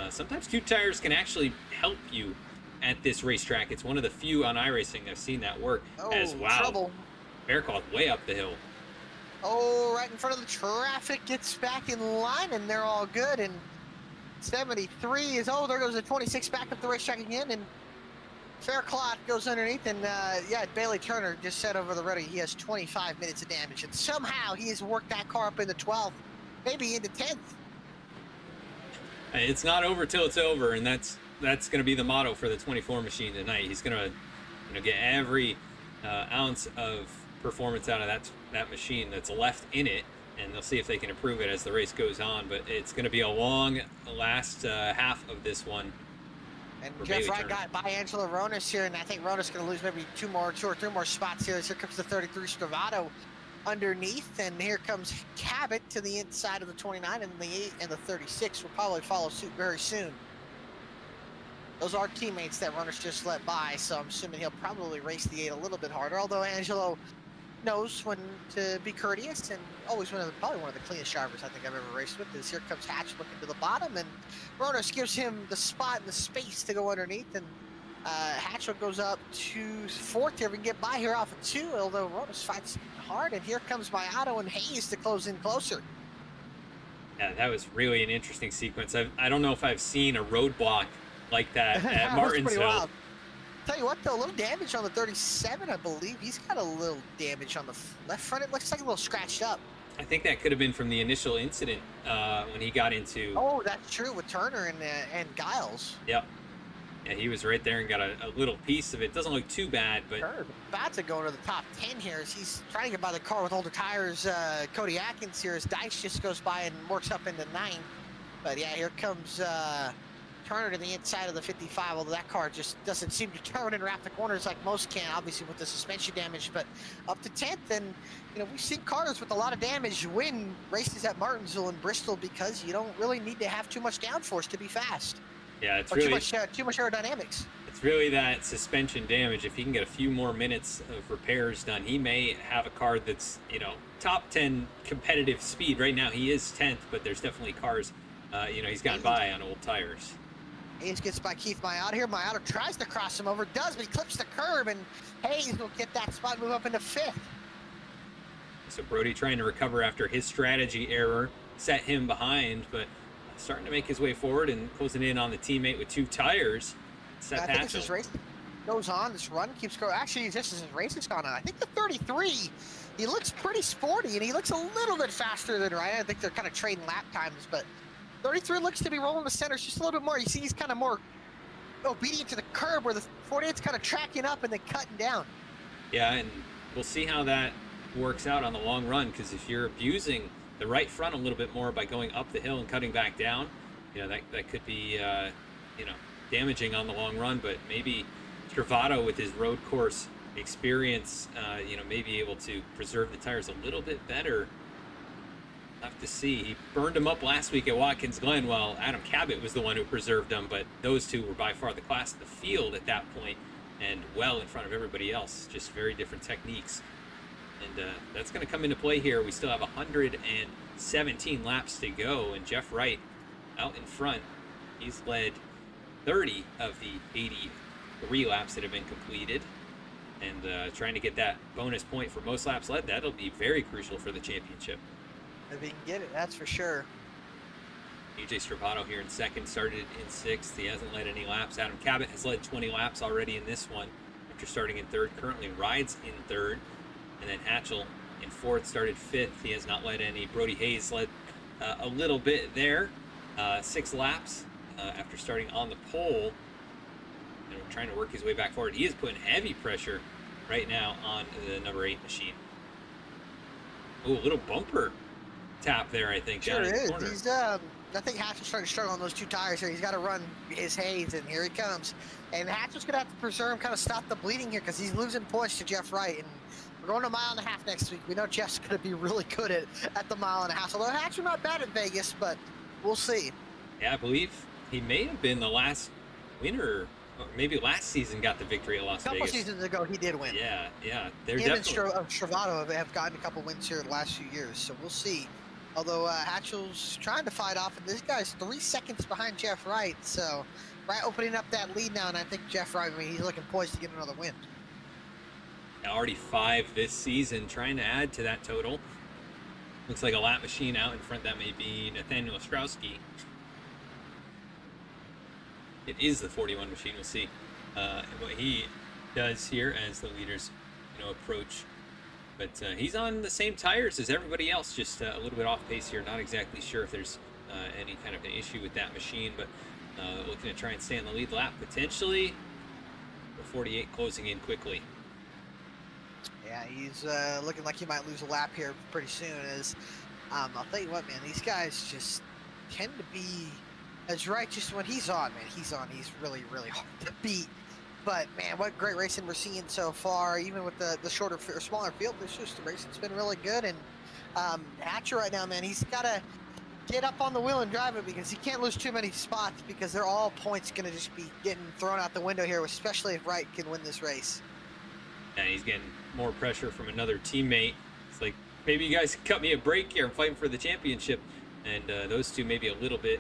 Sometimes 2 tires can actually help you at this racetrack. It's one of the few on iRacing I've seen that work. Trouble. Faircloth way up the hill. Right in front of the traffic, gets back in line, and they're all good. And 73 is, there goes the 26 back up the racetrack again, and Faircloth goes underneath, and Bailey Turner just said over the radio he has 25 minutes of damage, and somehow he has worked that car up in the 12th, maybe into 10th. It's not over till it's over, and that's going to be the motto for the 24 machine tonight. He's going to get every ounce of performance out of that machine that's left in it, and they'll see if they can improve it as the race goes on. But it's going to be a long last half of this one. And Jeff Wright got by Angelo Ronas here, and I think Ronas going to lose maybe 2 or 3 more spots here. Here comes the 33 Stravato underneath, and here comes Cabot to the inside of the 29, and the 8 and the 36 will probably follow suit very soon. Those are teammates that Ronas just let by, so I'm assuming he'll probably race the 8 a little bit harder, although Angelo knows when to be courteous, and always probably one of the cleanest drivers I think I've ever raced with. Here comes Hatch looking to the bottom, and Ronas gives him the spot and the space to go underneath, and Hatchel goes up to 4th here. We can get by here off of 2, although Ronas fights hard, and here comes Mayato and Hayes to close in closer. Yeah, that was really an interesting sequence. I don't know if I've seen a roadblock like that at Martinsville. Tell you what, though, a little damage on the 37, I believe. He's got a little damage on the left front. It looks like a little scratched up. I think that could have been from the initial incident when he got into. Oh, that's true with Turner and Giles. Yep. Yeah, he was right there and got a little piece of it. Doesn't look too bad, but About to go to the top 10 here as he's trying to get by the car with older tires. Cody Atkins here as Dice just goes by and works up into 9. But yeah, here comes Turner to the inside of the 55, although that car just doesn't seem to turn and wrap the corners like most can, obviously with the suspension damage. But up to 10th, and you know, we've seen cars with a lot of damage win races at Martinsville and Bristol because you don't really need to have too much downforce to be fast. yeah, it's Or really too much aerodynamics. it's really that suspension damage. If he can get a few more minutes of repairs done, he may have a car that's, you know, top 10 competitive speed. Right now he is 10th, but there's definitely cars, you know, he's gotten by on old tires. Hayes gets by Keith Mayotte here. Mayotte tries to cross him over, does, but he clips the curb, and Hayes will get that spot, move up into 5th. So Brody trying to recover after his strategy error set him behind, but starting to make his way forward and closing in on the teammate with 2 tires. Seth I think as his Hatchel. race goes on, this run keeps going. Actually, just as his race has gone on, I think the 33, he looks pretty sporty, and he looks a little bit faster than Ryan. I think they're kind of trading lap times, but 33 looks to be rolling the centers just a little bit more. You see he's kind of more obedient to the curb, where the 48's kind of tracking up and then cutting down. Yeah, and we'll see how that works out on the long run, because if you're abusing the right front a little bit more by going up the hill and cutting back down, you know, that could be, you know, damaging on the long run. But maybe Travato with his road course experience, you know, may be able to preserve the tires a little bit better. We'll have to see. He burned him up last week at Watkins Glen, while Adam Cabot was the one who preserved them, but those two were by far the class of the field at that point and well in front of everybody else. Just very different techniques. And that's going to come into play here. We still have 117 laps to go, and Jeff Wright out in front. He's led 30 of the 83 laps that have been completed, and trying to get that bonus point for most laps led. That'll be very crucial for the championship. If he can get it, that's for sure. AJ Stravato here in second, started in 6th. He hasn't led any laps. Adam Cabot has led 20 laps already in this one after starting in 3rd. Currently rides in 3rd. And then Hatchel in 4th, started 5th. He has not led any. Brody Hayes led a little bit there, 6 laps after starting on the pole. And trying to work his way back forward. He is putting heavy pressure right now on the number 8 machine. Ooh, a little bumper tap there, I think. Sure down in the is. corner. He's I think Hatchel's starting to struggle on those 2 tires here. He's got to run his Hayes, and here he comes. And Hatchel's going to have to preserve, kind of stop the bleeding here, because he's losing points to Jeff Wright. And we're going to 1.5 miles next week. We know Jeff's going to be really good at the 1.5 miles. Although Hatchel's not bad at Vegas, but we'll see. Yeah, I believe he may have been the last winner, or maybe last season got the victory at Las A couple Vegas. seasons ago, he did win. Yeah, they're Him and definitely. Stravato have gotten a couple wins here the last few years, so we'll see. Although Hatchel's trying to fight off, and this guy's 3 seconds behind Jeff Wright, so Wright opening up that lead now, and I think Jeff Wright, I mean, he's looking poised to get another win. Already 5 this season, trying to add to that total. Looks like a lap machine out in front. That may be Nathaniel Ostrowski. It is the 41 machine. We'll see what he does here as the leaders, you know, approach. But he's on the same tires as everybody else, just a little bit off pace here. Not exactly sure if there's any kind of an issue with that machine, but looking to try and stay on the lead lap potentially. The 48 closing in quickly. Yeah, he's looking like he might lose a lap here pretty soon. As I'll tell you what, man, these guys just tend to be, as right, just when he's on, man, he's really, really hard to beat. But man, what great racing we're seeing so far, even with the shorter or smaller field. It's just the racing's been really good. And Hatcher right now, man, he's got to get up on the wheel and drive it, because he can't lose too many spots, because they're all points going to just be getting thrown out the window here, especially if Wright can win this race. And he's getting more pressure from another teammate. It's like, maybe you guys can cut me a break here. I'm fighting for the championship. And those two maybe a little bit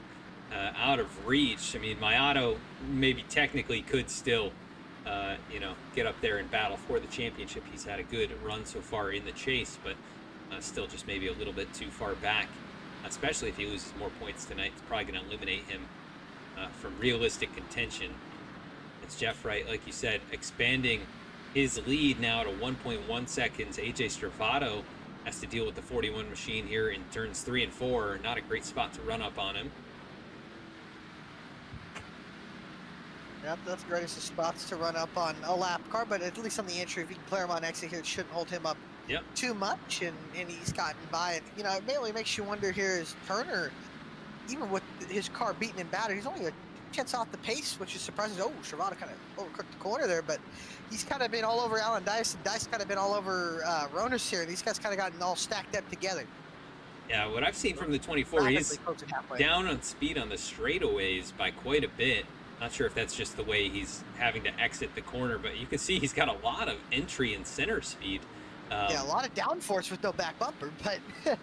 out of reach. I mean, Mayotte maybe technically could still, you know, get up there and battle for the championship. He's had a good run so far in the chase, but still just maybe a little bit too far back, especially if he loses more points tonight. It's probably going to eliminate him from realistic contention. It's Jeff Wright, like you said, expanding his lead now to 1.1 seconds. AJ Stravato has to deal with the 41 machine here in turns 3 and 4. Not a great spot to run up on him. Yep, that's the greatest of spots to run up on a lap car, but at least on the entry, if you can clear him on exit here, it shouldn't hold him up too much, and he's gotten by it. You know, it mainly makes you wonder here is Turner, even with his car beaten and battered, he's only a chance off the pace, which is surprising. Oh, Stravato kind of overcooked the corner there, but he's kind of been all over Alan Dice, and Dice kind of been all over Ronas here. These guys kind of gotten all stacked up together. Yeah, what I've seen from the 24, he's down on speed on the straightaways by quite a bit. Not sure if that's just the way he's having to exit the corner, but you can see he's got a lot of entry and center speed. Yeah, a lot of downforce with no back bumper, but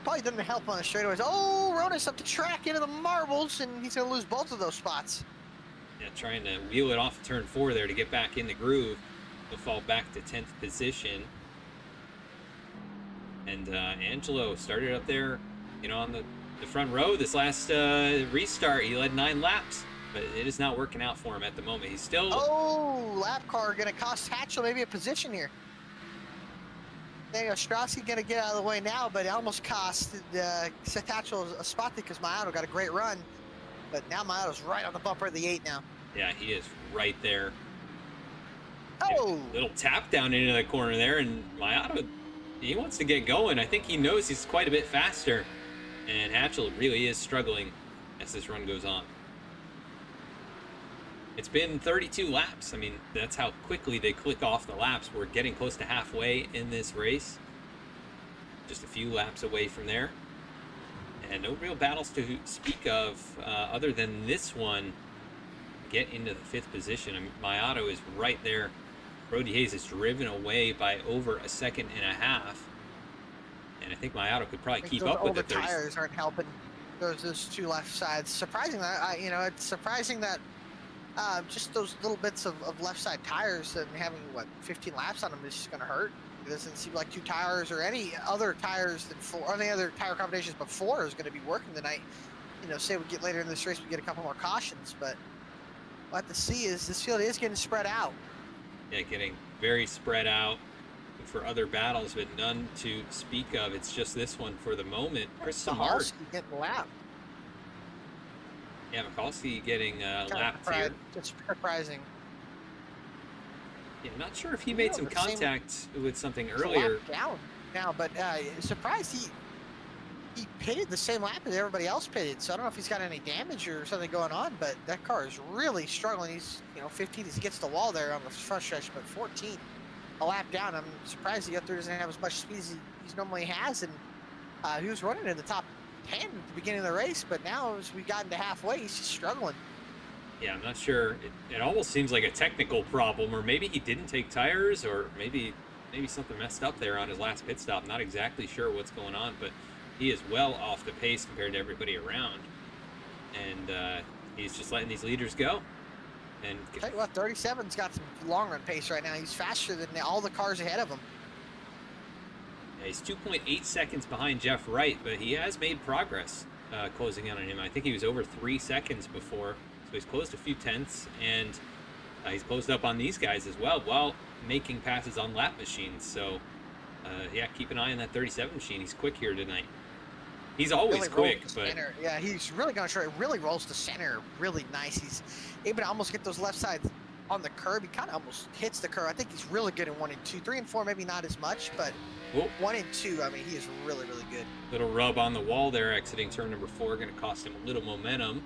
probably doesn't help on the straightaways. Oh, Ronas up the track into the marbles, and he's going to lose both of those spots. Yeah, trying to wheel it off turn 4 there to get back in the groove. He'll fall back to 10th position. And Angelo started up there, you know, on the front row. This last restart, he led 9 laps, but it is not working out for him at the moment. He's still... Oh, lap car going to cost Hatchel maybe a position here. Daniel Straussy going to get out of the way now, but it almost cost Seth Hatchel a spot because Mayato got a great run. But now Mayato's right on the bumper of the 8 now. Yeah, he is right there. Oh! Little tap down into the corner there, and Mayato, he wants to get going. I think he knows he's quite a bit faster. And Hatchel really is struggling as this run goes on. It's been 32 laps. I mean, that's how quickly they click off the laps. We're getting close to halfway in this race. Just a few laps away from there. And no real battles to speak of other than this one. Get into the 5th position. I mean, Mayato is right there. Brody Hayes is driven away by over a second and a half. And I think Mayato could probably keep up with the 30. Tires aren't helping those 2 left sides. Surprising that, you know, it's surprising that just those little bits of left side tires and having, what, 15 laps on them is just going to hurt. It doesn't seem like 2 tires or any other tires than 4, or any other tire combinations but 4 is going to be working tonight. You know, say we get later in this race, we get a couple more cautions, but what to see is this field is getting spread out. Yeah, getting very spread out for other battles, but none to speak of. It's just this one for the moment. Chris Samard getting lapped. Yeah, Mikulski getting lapped here. It's surprising. Yeah, not sure if he made some contact with something earlier. Down now, but surprised he pitted the same lap as everybody else pitted. So I don't know if he's got any damage or something going on, but that car is really struggling. He's 15 as he gets the wall there on the front stretch, but 14 a lap down. I'm surprised he up there doesn't have as much speed as he normally has, and he was running in the top 10 at the beginning of the race, but now as we got into halfway, he's just struggling. Yeah, I'm not sure. It almost seems like a technical problem, or maybe he didn't take tires, or maybe something messed up there on his last pit stop. Not exactly sure what's going on, but he is well off the pace compared to everybody around, and he's just letting these leaders go. And tell you what, 37's got some long run pace right now. He's faster than all the cars ahead of him. Yeah, he's 2.8 seconds behind Jeff Wright, but he has made progress closing in on him. I think he was over 3 seconds before, so he's closed a few tenths, and he's closed up on these guys as well while making passes on lap machines. So yeah, keep an eye on that 37 machine. He's quick here tonight. He's always really quick, but yeah, he's really going to try. Really rolls to center, really nice. He's able to almost get those left sides on the curb. He kind of almost hits the curb. I think he's really good in 1 and 2. 3 and 4 maybe not as much, but 1 and 2, I mean, he is really, really good. Little rub on the wall there, exiting turn number 4, going to cost him a little momentum,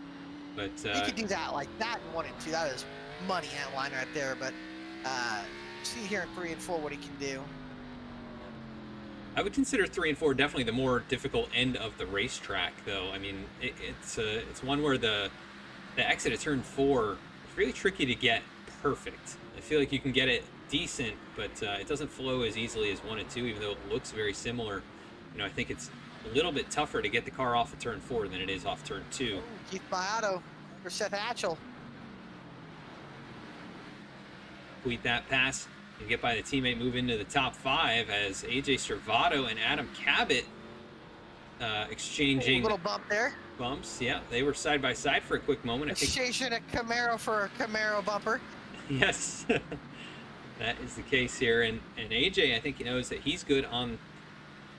but he could do that like that in 1 and 2. That is money at line right there. But see here in 3 and 4 what he can do. I would consider 3 and 4 definitely the more difficult end of the racetrack, though. I mean, it's one where the exit at turn 4 is really tricky to get perfect. I feel like you can get it decent, but it doesn't flow as easily as 1 and 2, even though it looks very similar. You know, I think it's a little bit tougher to get the car off of turn 4 than it is off turn 2. Keith Mayato for Seth Hatchel. Tweet that pass and get by the teammate, move into the top 5 as AJ Stravato and Adam Cabot exchanging a little bump there. bumps. Yeah, they were side by side for a quick moment. I think. Exchanging a Camaro for a Camaro bumper. Yes, that is the case here. And AJ, I think he knows that he's good on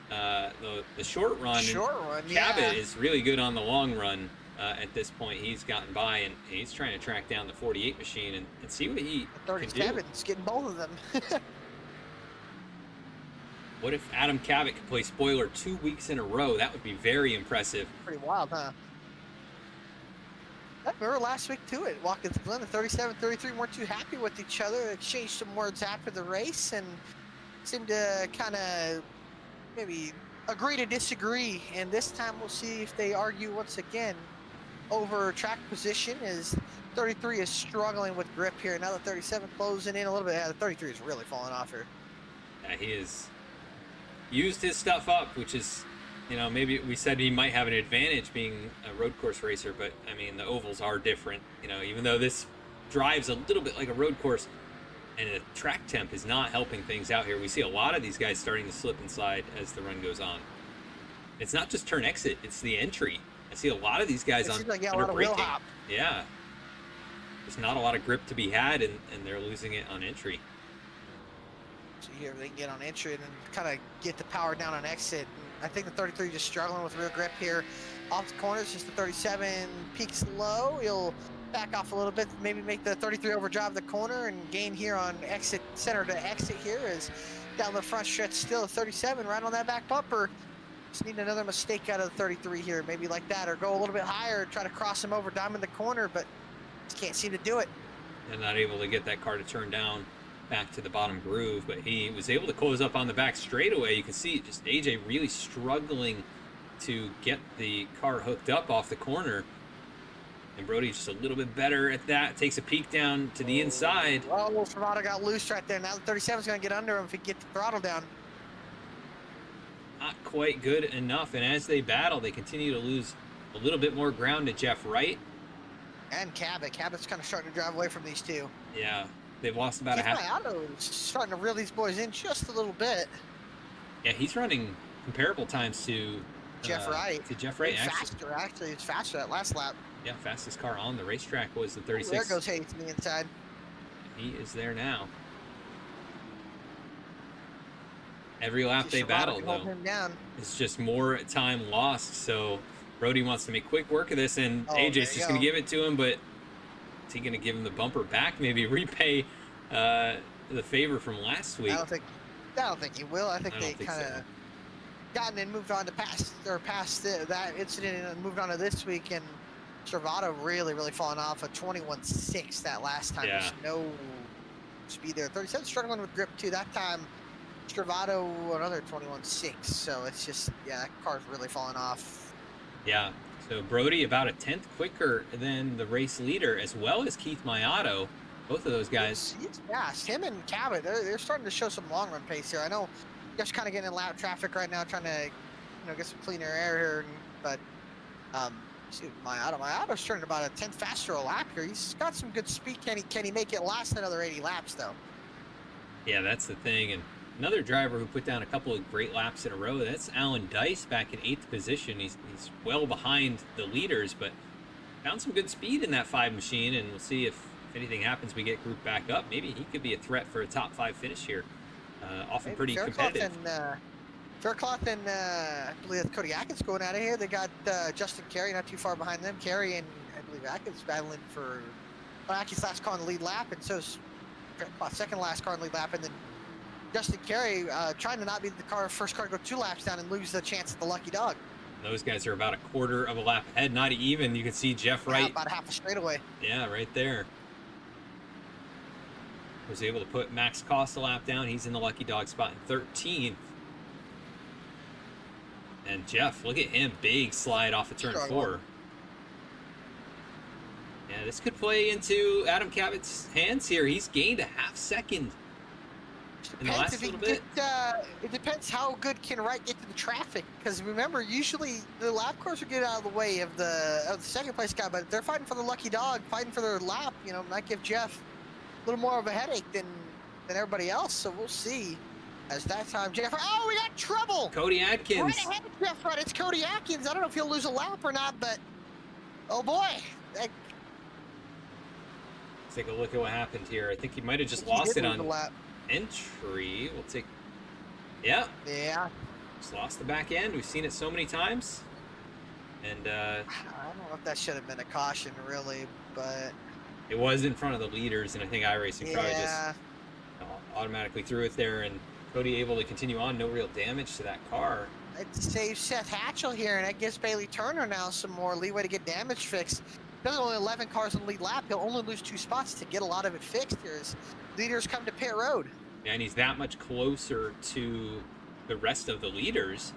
the short run. Short run, Cabot yeah. is really good on the long run. At this point, he's gotten by, and he's trying to track down the 48 machine and see what he can do. Cabot's getting both of them. What if Adam Cabot could play spoiler 2 weeks in a row? That would be very impressive. Pretty wild, huh? I remember last week too at Watkins Glen, the 37-33 weren't too happy with each other. Exchanged some words after the race and seemed to kind of maybe agree to disagree. And this time we'll see if they argue once again over track position, as 33 is struggling with grip here. Now the 37 closing in a little bit. Yeah, the 33 is really falling off here. Yeah, he has used his stuff up, which is, you know, maybe we said he might have an advantage being a road course racer, but I mean, the ovals are different, you know, even though this drives a little bit like a road course, and the track temp is not helping things out here. We see a lot of these guys starting to slip and slide as the run goes on. It's not just turn exit, it's the entry. I see a lot of these guys on like, yeah, under braking. hop. Yeah. There's not a lot of grip to be had, and they're losing it on entry. So here they can get on entry and then kind of get the power down on exit. And I think the 33 just struggling with rear grip here. Off the corners, just the 37 peaks low. He'll back off a little bit, maybe make the 33 overdrive the corner and gain here on exit, center to exit here, is down the front stretch still the 37 right on that back bumper. Just need another mistake out of the 33 here, maybe like that, or go a little bit higher, try to cross him over, diamond the corner, but just can't seem to do it. And not able to get that car to turn down back to the bottom groove, but he was able to close up on the back straightaway. You can see just AJ really struggling to get the car hooked up off the corner, and Brody just a little bit better at that. Takes a peek down to the inside. Oh, Servato got loose right there. Now the 37 is going to get under him if he can get the throttle down. Not quite good enough, and as they battle, they continue to lose a little bit more ground to Jeff Wright. And Cabot. Cabot's kind of starting to drive away from these two. Yeah, they've lost about a half. Is starting to reel these boys in just a little bit. Yeah, he's running comparable times to Jeff Wright. Actually. Actually, it's faster that last lap. Yeah, fastest car on the racetrack was the 36. There goes Hayes to the inside. He is there now. Every lap they battle, though, it's just more time lost. So Brody wants to make quick work of this, and AJ's just going to give it to him, but is he going to give him the bumper back? Maybe repay the favor from last week? I don't think he will. I think they kind of gotten and moved on to past that incident and moved on to this week, and Servato really falling off a 21.6 that last time. Yeah. There's no speed there. 37 struggling with grip too. That time Servato another 21.6. So it's just, yeah, that car's really falling off. Yeah. So Brody about a 10th quicker than the race leader, as well as Keith Mayato. Both of those guys. He's fast. Him and Cabot, they're starting to show some long run pace here. I know just kind of getting in lap traffic right now, trying to get some cleaner air here, but see Mayato's turning about a 10th faster a lap here. He's got some good speed. Can he make it last another 80 laps though? Yeah, that's the thing. And another driver who put down a couple of great laps in a row, that's Alan Dice back in 8th position. He's well behind the leaders, but found some good speed in that 5 machine, and we'll see if anything happens, we get grouped back up. Maybe he could be a threat for a top 5 finish here. Often maybe pretty competitive. Faircloth and I believe Cody Atkins going out of here. They got Justin Carey not too far behind them. Carey and I believe Atkins battling for Atkins last car in the lead lap, and so's Faircloth second last car in the lead lap, and then Justin Carey trying to not be the first car to go 2 laps down and lose the chance at the lucky dog. Those guys are about a quarter of a lap ahead, not even. You can see Jeff Wright. About half a straightaway. Yeah, right there. Was able to put Max Cost a lap down. He's in the lucky dog spot in 13th. And Jeff, look at him, big slide off of turn 4. Yeah, this could play into Adam Cabot's hands here. He's gained a half second in the last little bit. It depends how good can Wright get to the traffic, because remember, usually the lap cars will get out of the way of the second place guy, but they're fighting for the lucky dog, fighting for their lap. Might give Jeff a little more of a headache than everybody else. So we'll see. As that time, Jeff. Oh, we got trouble. Cody Right Atkins. ahead of Jeff Wright. It's Cody Atkins. I don't know if he'll lose a lap or not, but oh boy. Let's take a look at what happened here. I think he might have just He lost did it lose a on lap. entry. We'll take. Yeah, Yeah. just lost the back end. We've seen it so many times. And I don't know if that should have been a caution, really, but it was in front of the leaders, and I think iRacing probably just yeah. automatically threw it there, and Cody able to continue on. No real damage to that car. It saves Seth Hatchel here, and that gives Bailey Turner now some more leeway to get damage fixed. There's only 11 cars on the lead lap. He'll only lose 2 spots to get a lot of it fixed here as leaders come to pit road. And he's that much closer to the rest of the leaders.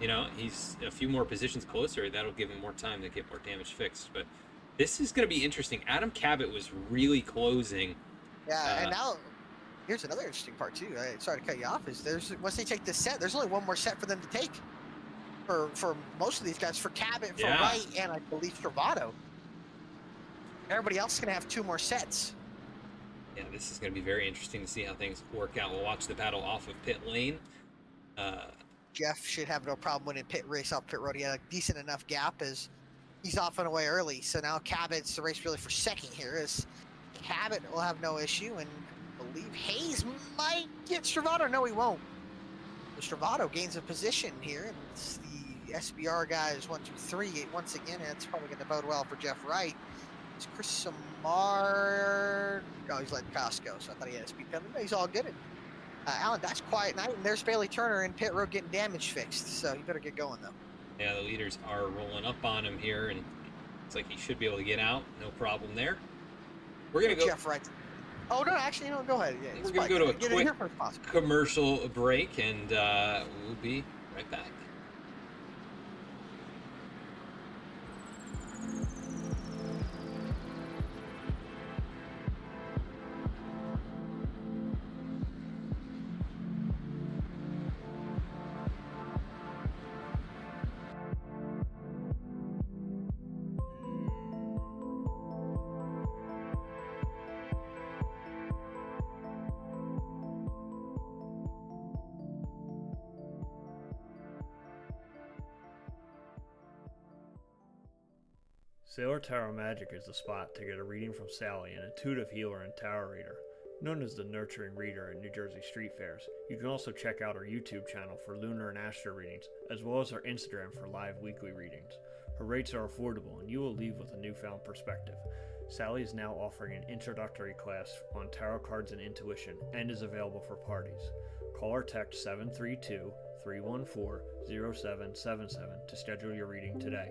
You know, he's a few more positions closer. That'll give him more time to get more damage fixed. But this is going to be interesting. Adam Cabot was really closing. Yeah, and now here's another interesting part too. Sorry to cut you off. Is once they take this set, there's only one more set for them to take. For most of these guys, for Cabot, for Wright, and I believe Travato. Everybody else is gonna have 2 more sets. Yeah, this is going to be very interesting to see how things work out. We'll watch the battle off of pit lane. Jeff should have no problem winning pit race off pit road. He had a decent enough gap as he's off and away early. So now Cabot's the race really for second here. As Cabot will have no issue, and I believe Hayes might get Stravato. No, he won't. But Stravato gains a position here, and it's the SBR guys 1, 2, 3. Once again, that's probably going to bode well for Jeff Wright. It's Chris Samar. Oh, he's letting Costco, so I thought he had a speed penalty. No, he's all good. Alan, that's quiet night, and there's Bailey Turner in pit road getting damage fixed, so you better get going, though. Yeah, the leaders are rolling up on him here, and it's like he should be able to get out. No problem there. We're going to go. Jeff Wright. Oh, no, actually, no, go ahead. Yeah, We're going to go to a quick here first possible. commercial break, and we'll be right back. Sailor Tarot Magic is the spot to get a reading from Sally, an intuitive healer and tarot reader. Known as the nurturing reader at New Jersey street fairs, you can also check out our YouTube channel for lunar and astro readings, as well as our Instagram for live weekly readings. Her rates are affordable, and you will leave with a newfound perspective. Sally is now offering an introductory class on tarot cards and intuition, and is available for parties. Call or text 732-314-0777 to schedule your reading today.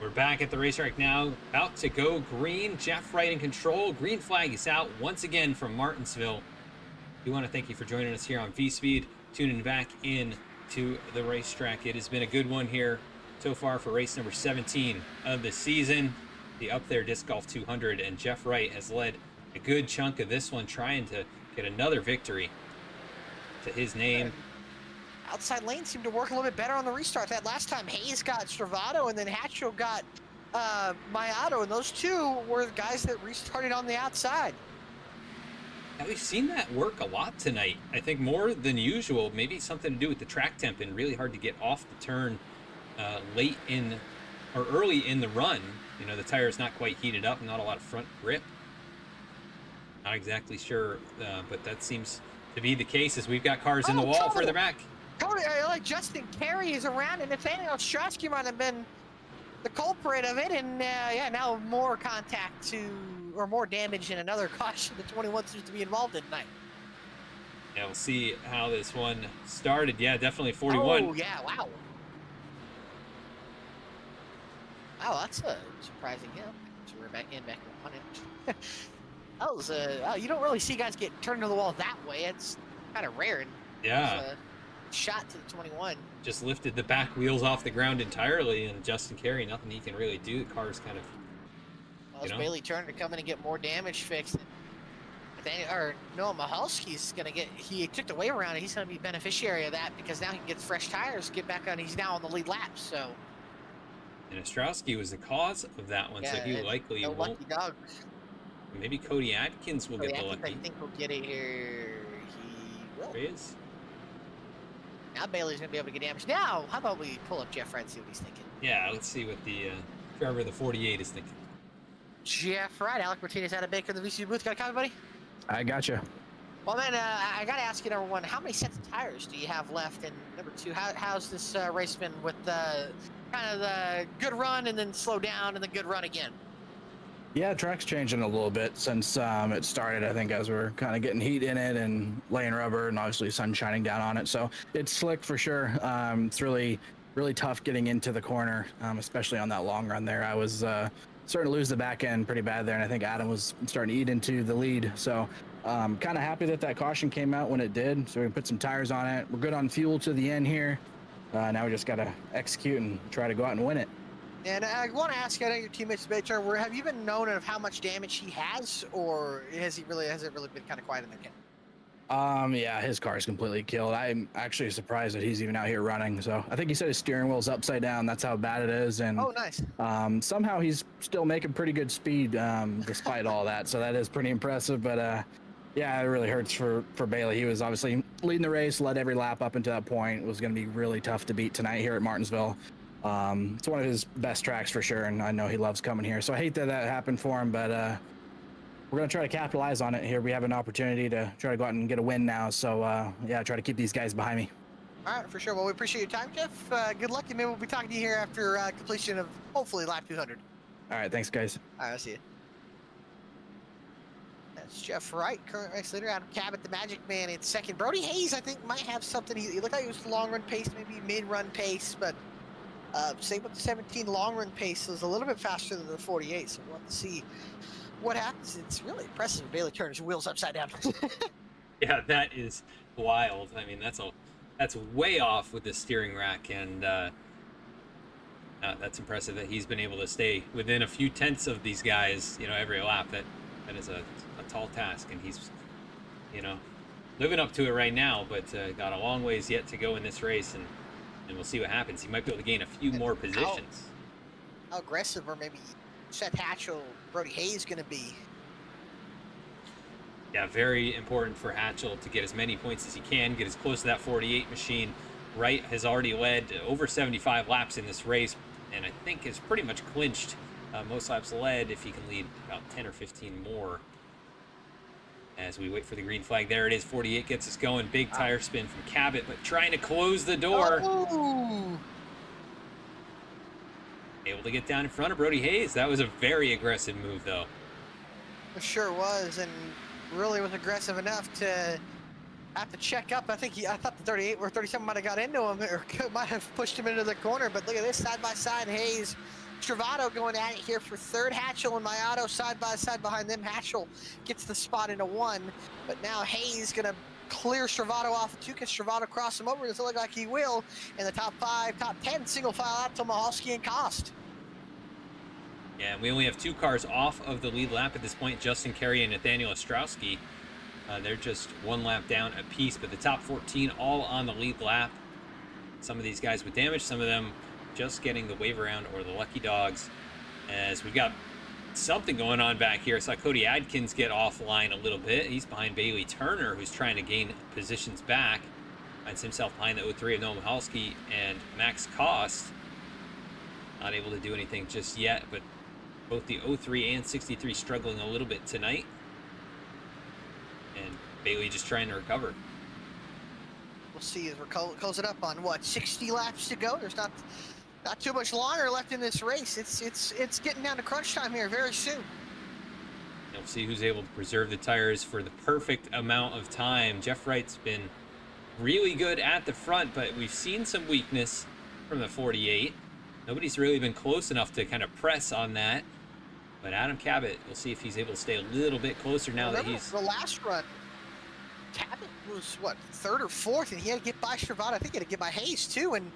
We're back at the racetrack now, about to go green. Jeff Wright in control. Green flag is out once again from Martinsville. We want to thank you for joining us here on VSPEED, tuning back in to the racetrack. It has been a good one here so far for race number 17 of the season, the Up There Disc Golf 200, and Jeff Wright has led a good chunk of this one, trying to get another victory to his name. Outside lane seemed to work a little bit better on the restart. That last time Hayes got Stravato and then Hatchel got Mayato, and those two were the guys that restarted on the outside. Now, we've seen that work a lot tonight. I think more than usual. Maybe something to do with the track temp and really hard to get off the turn late in or early in the run. You know, the tire's not quite heated up, not a lot of front grip. Not exactly sure, but that seems to be the case as we've got cars in the wall further back. Totally, like Justin Carey is around, and if anything else, Strasky might have been the culprit of it, and yeah, now more contact or more damage in another caution the 21 seems to be involved in tonight. Yeah, we'll see how this one started. Yeah, definitely 41. Oh, yeah, wow. Oh, that's surprising. Yeah, so we're back in 1 inch. That was oh, you don't really see guys get turned to the wall that way. It's kind of rare. And Yeah. it was a shot to the 21. Just lifted the back wheels off the ground entirely, and Justin Carey, nothing he can really do. The car's kind of, Well, it's Bailey Turner to come in and get more damage fixed. Or Noah Mahalski's gonna get. He took the wave around, and he's gonna be beneficiary of that because now he can get fresh tires, get back on. He's now on the lead lap. So. And Ostrowski was the cause of that one, so he likely no won't. lucky dog. Maybe Cody Adkins will get the lucky. I think he'll get it here. He will. There he is. Now Bailey's gonna be able to get damage. Now, how about we pull up Jeff Wright and see what he's thinking? Yeah, let's see what the driver of the 48 is thinking. Jeff Wright, Alec Martinez out of Baker in the VC booth. Got a copy, buddy? I gotcha. Well, man, I got to ask you, number one, how many sets of tires do you have left? And number two, how's this race been with kind of the good run and then slow down and then good run again? Yeah, track's changing a little bit since it started, I think, as we're kind of getting heat in it and laying rubber and obviously sun shining down on it. So it's slick for sure. It's really, really tough getting into the corner, especially on that long run there. I was starting to lose the back end pretty bad there, and I think Adam was starting to eat into the lead. So kind of happy that caution came out when it did. So we can put some tires on it. We're good on fuel to the end here. Now we just got to execute and try to go out and win it. And I want to ask you, I know your teammates Baker, have you been known of how much damage he has, or has it really been kind of quiet in the game? Yeah, his car is completely killed. I'm actually surprised that he's even out here running. So I think he said his steering wheel's upside down. That's how bad it is. And oh, nice. Somehow he's still making pretty good speed despite all that. So that is pretty impressive. But yeah, it really hurts for Bailey. He was obviously leading the race, led every lap up until that point. It was going to be really tough to beat tonight here at Martinsville. It's one of his best tracks for sure, and I know he loves coming here. So I hate that happened for him, but we're going to try to capitalize on it here. We have an opportunity to try to go out and get a win now. So yeah, try to keep these guys behind me. All right, for sure. Well, we appreciate your time, Jeff. Good luck, and maybe we'll be talking to you here after completion of hopefully lap 200. All right, thanks, guys. All right, I'll see you. That's Jeff Wright, current race leader. Adam Cabot, the Magic Man, in second. Brody Hayes, I think, might have something. He looked like he was long run pace, maybe mid run pace, but same with the 17 long run pace was a little bit faster than the 48. So we'll have to see what happens. It's really impressive. Bailey turns wheels upside down. Yeah, that is wild. I mean, that's way off with the steering rack, and that's impressive that he's been able to stay within a few tenths of these guys, every lap. That is a tall task, and he's, living up to it right now, but got a long ways yet to go in this race, and we'll see what happens. He might be able to gain a few more positions. How aggressive, or maybe Seth Hatchel, Brody Hayes going to be? Yeah, very important for Hatchel to get as many points as he can, get as close to that 48 machine. Wright has already led over 75 laps in this race, and I think is pretty much clinched most laps led if he can lead about 10 or 15 more. As we wait for the green flag, there it is. 48 gets us going. Big tire spin from Cabot, but trying to close the door. Oh. Able to get down in front of Brody Hayes. That was a very aggressive move, though. It sure was, and really was aggressive enough to have to check up. I thought the 38 or 37 might have got into him, or might have pushed him into the corner. But look at this, side by side, Hayes, Travato going at it here for third. Hatchel and Mayato side by side behind them. Hatchel gets the spot into one, but now Hayes gonna clear Travato off of two, because Travato crossed him over. Doesn't look like he will. In the top 5, top 10, single file out to Mahalski and Kost. Yeah, and we only have 2 cars off of the lead lap at this point. Justin Carey and Nathaniel Ostrowski. They're just 1 lap down apiece, but the top 14 all on the lead lap. Some of these guys with damage, some of them just getting the wave around or the lucky dogs. As we've got something going on back here. I saw Cody Adkins get offline a little bit. He's behind Bailey Turner, who's trying to gain positions back. Finds himself behind the 03 of Noah Mahalski and Max Kost. Not able to do anything just yet, but both the 03 and 63 struggling a little bit tonight. And Bailey just trying to recover. We'll see as we're closing up on what, 60 laps to go. There's not too much longer left in this race. It's getting down to crunch time here very soon. We'll see who's able to preserve the tires for the perfect amount of time. Jeff Wright's been really good at the front, but we've seen some weakness from the 48. Nobody's really been close enough to kind of press on that. But Adam Cabot, we'll see if he's able to stay a little bit closer now that he's... The last run, Cabot was, what, 3rd or 4th, and he had to get by Stravado. I think he had to get by Hayes, too, and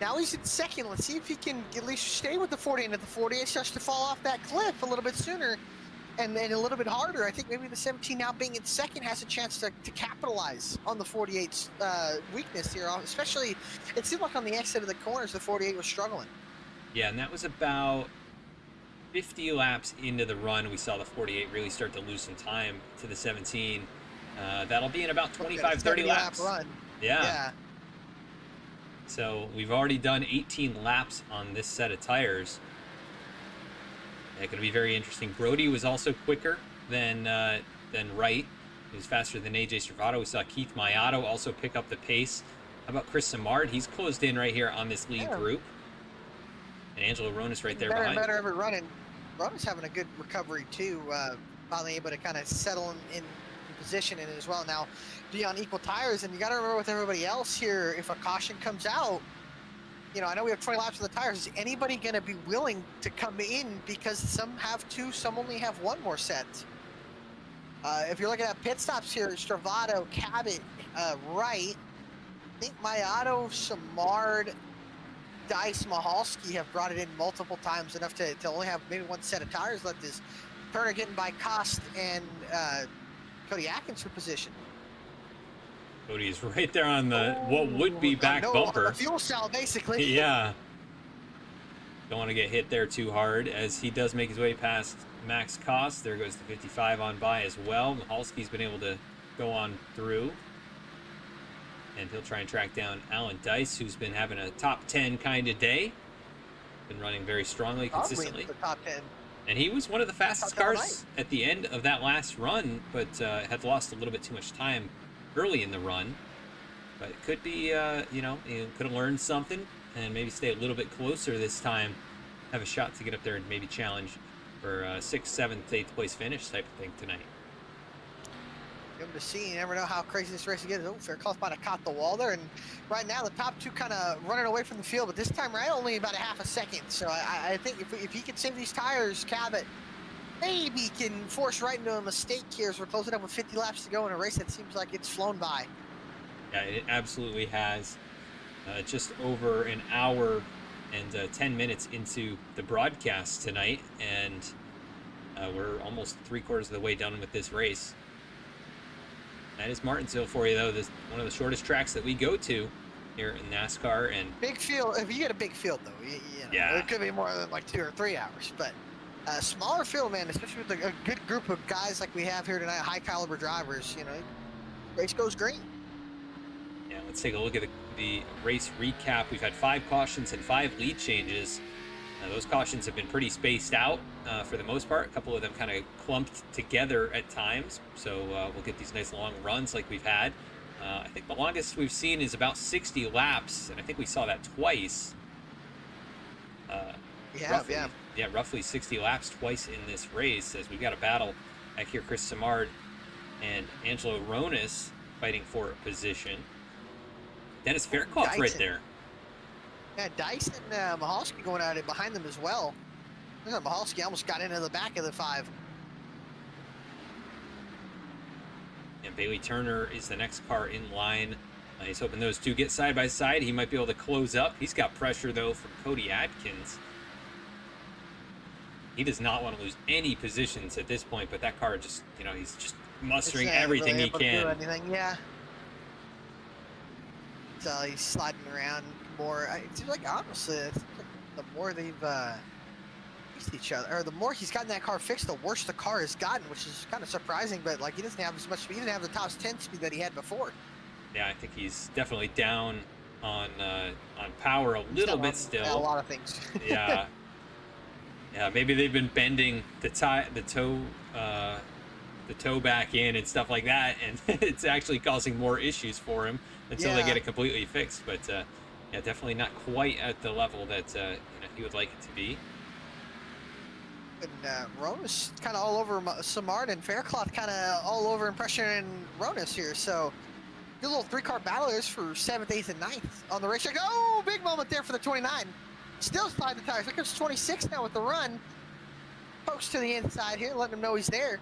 now he's in 2nd. Let's see if he can at least stay with the 40, and if the 48 starts to fall off that cliff a little bit sooner and a little bit harder, I think maybe the 17 now being in 2nd has a chance to capitalize on the 48's weakness here, especially, it seemed like on the exit of the corners, the 48 was struggling. Yeah, and that was about 50 laps into the run. We saw the 48 really start to lose some time to the 17. That'll be in about 25, 30 laps. Run. Yeah. So we've already done 18 laps on this set of tires. It's going to be very interesting. Brody was also quicker than Wright. He was faster than AJ Stravado. We saw Keith Mayato also pick up the pace. How about Chris Samard? He's closed in right here on this lead group. And Angelo Ronis right there behind. Better every run, and Ronis having a good recovery too. Finally able to kind of settle in position in it as well. Now, be on equal tires, and you got to remember with everybody else here, if a caution comes out, you know, I know we have 20 laps of the tires. Is anybody going to be willing to come in? Because some have 2, some only have 1 more set. If you're looking at pit stops here, Stravado, Cabot, Wright, I think Mayato, Samard, Dice, Mahalski have brought it in multiple times, enough to only have maybe 1 set of tires left. Is Turner getting by Cost and Cody Atkins for position. Cody's right there on the what would be back bumper. On the fuel cell, basically. Yeah. Don't want to get hit there too hard as he does make his way past Max Cost. There goes the 55 on by as well. Mahalski's been able to go on through. And he'll try and track down Alan Dice, who's been having a top 10 kind of day. Been running very strongly, consistently. The top 10. And he was one of the fastest cars at the end of that last run, but had lost a little bit too much time early in the run. But it could be, you know, he could have learned something and maybe stay a little bit closer this time. Have a shot to get up there and maybe challenge for 6th, 7th, 8th place finish type of thing tonight. Good to see. You never know how crazy this race gets. Oh, Faircloth might have caught the wall there, and right now the top 2 kind of running away from the field, but this time right only about a half a second. So I think if he can save these tires, Cabot maybe can force Wright into a mistake here as we're closing up with 50 laps to go in a race that seems like it's flown by. Yeah, it absolutely has. Just over an hour and 10 minutes into the broadcast tonight, and we're almost 3/4 of the way done with this race. That is Martinsville for you, though. This one of the shortest tracks that we go to here in NASCAR. And big field. If you get a big field, though, you know, yeah, it could be more than like 2 or 3 hours. But a smaller field, man, especially with a good group of guys like we have here tonight, high caliber drivers. You know, race goes green. Yeah, let's take a look at the race recap. We've had 5 cautions and 5 lead changes. Those cautions have been pretty spaced out for the most part. A couple of them kind of clumped together at times. So we'll get these nice long runs like we've had. I think the longest we've seen is about 60 laps, and I think we saw that twice. Roughly 60 laps twice in this race, as we've got a battle back here. Chris Samard and Angelo Ronis fighting for a position. Dennis Faircloth right there. Yeah, Dice and Mahalski going at it behind them as well. Mahalski almost got into the back of the 5. And Bailey Turner is the next car in line. He's hoping those 2 get side by side. He might be able to close up. He's got pressure, though, from Cody Atkins. He does not want to lose any positions at this point, but that car just, you know, he's just mustering everything he can. Yeah. So he's sliding around more. It seems like, honestly, the more they've faced each other, or the more he's gotten that car fixed, the worse the car has gotten, which is kind of surprising. But like, he doesn't have as much speed. He didn't have the top 10 speed that he had before. Yeah, I think he's definitely down on power a little bit still. A lot of things. Yeah. Yeah, maybe they've been bending the toe back in and stuff like that, and it's actually causing more issues for him until they get it completely fixed. But yeah, definitely not quite at the level that you know, he would like it to be. And Ronis kind of all over Samard, and Faircloth kind of all over and pressuring Ronis here. So good little 3-car battlers for 7th, 8th, and 9th on the racetrack. Oh, big moment there for the 29. Still slide the tires. Here comes 26 now with the run. Pokes to the inside here, letting him know he's there.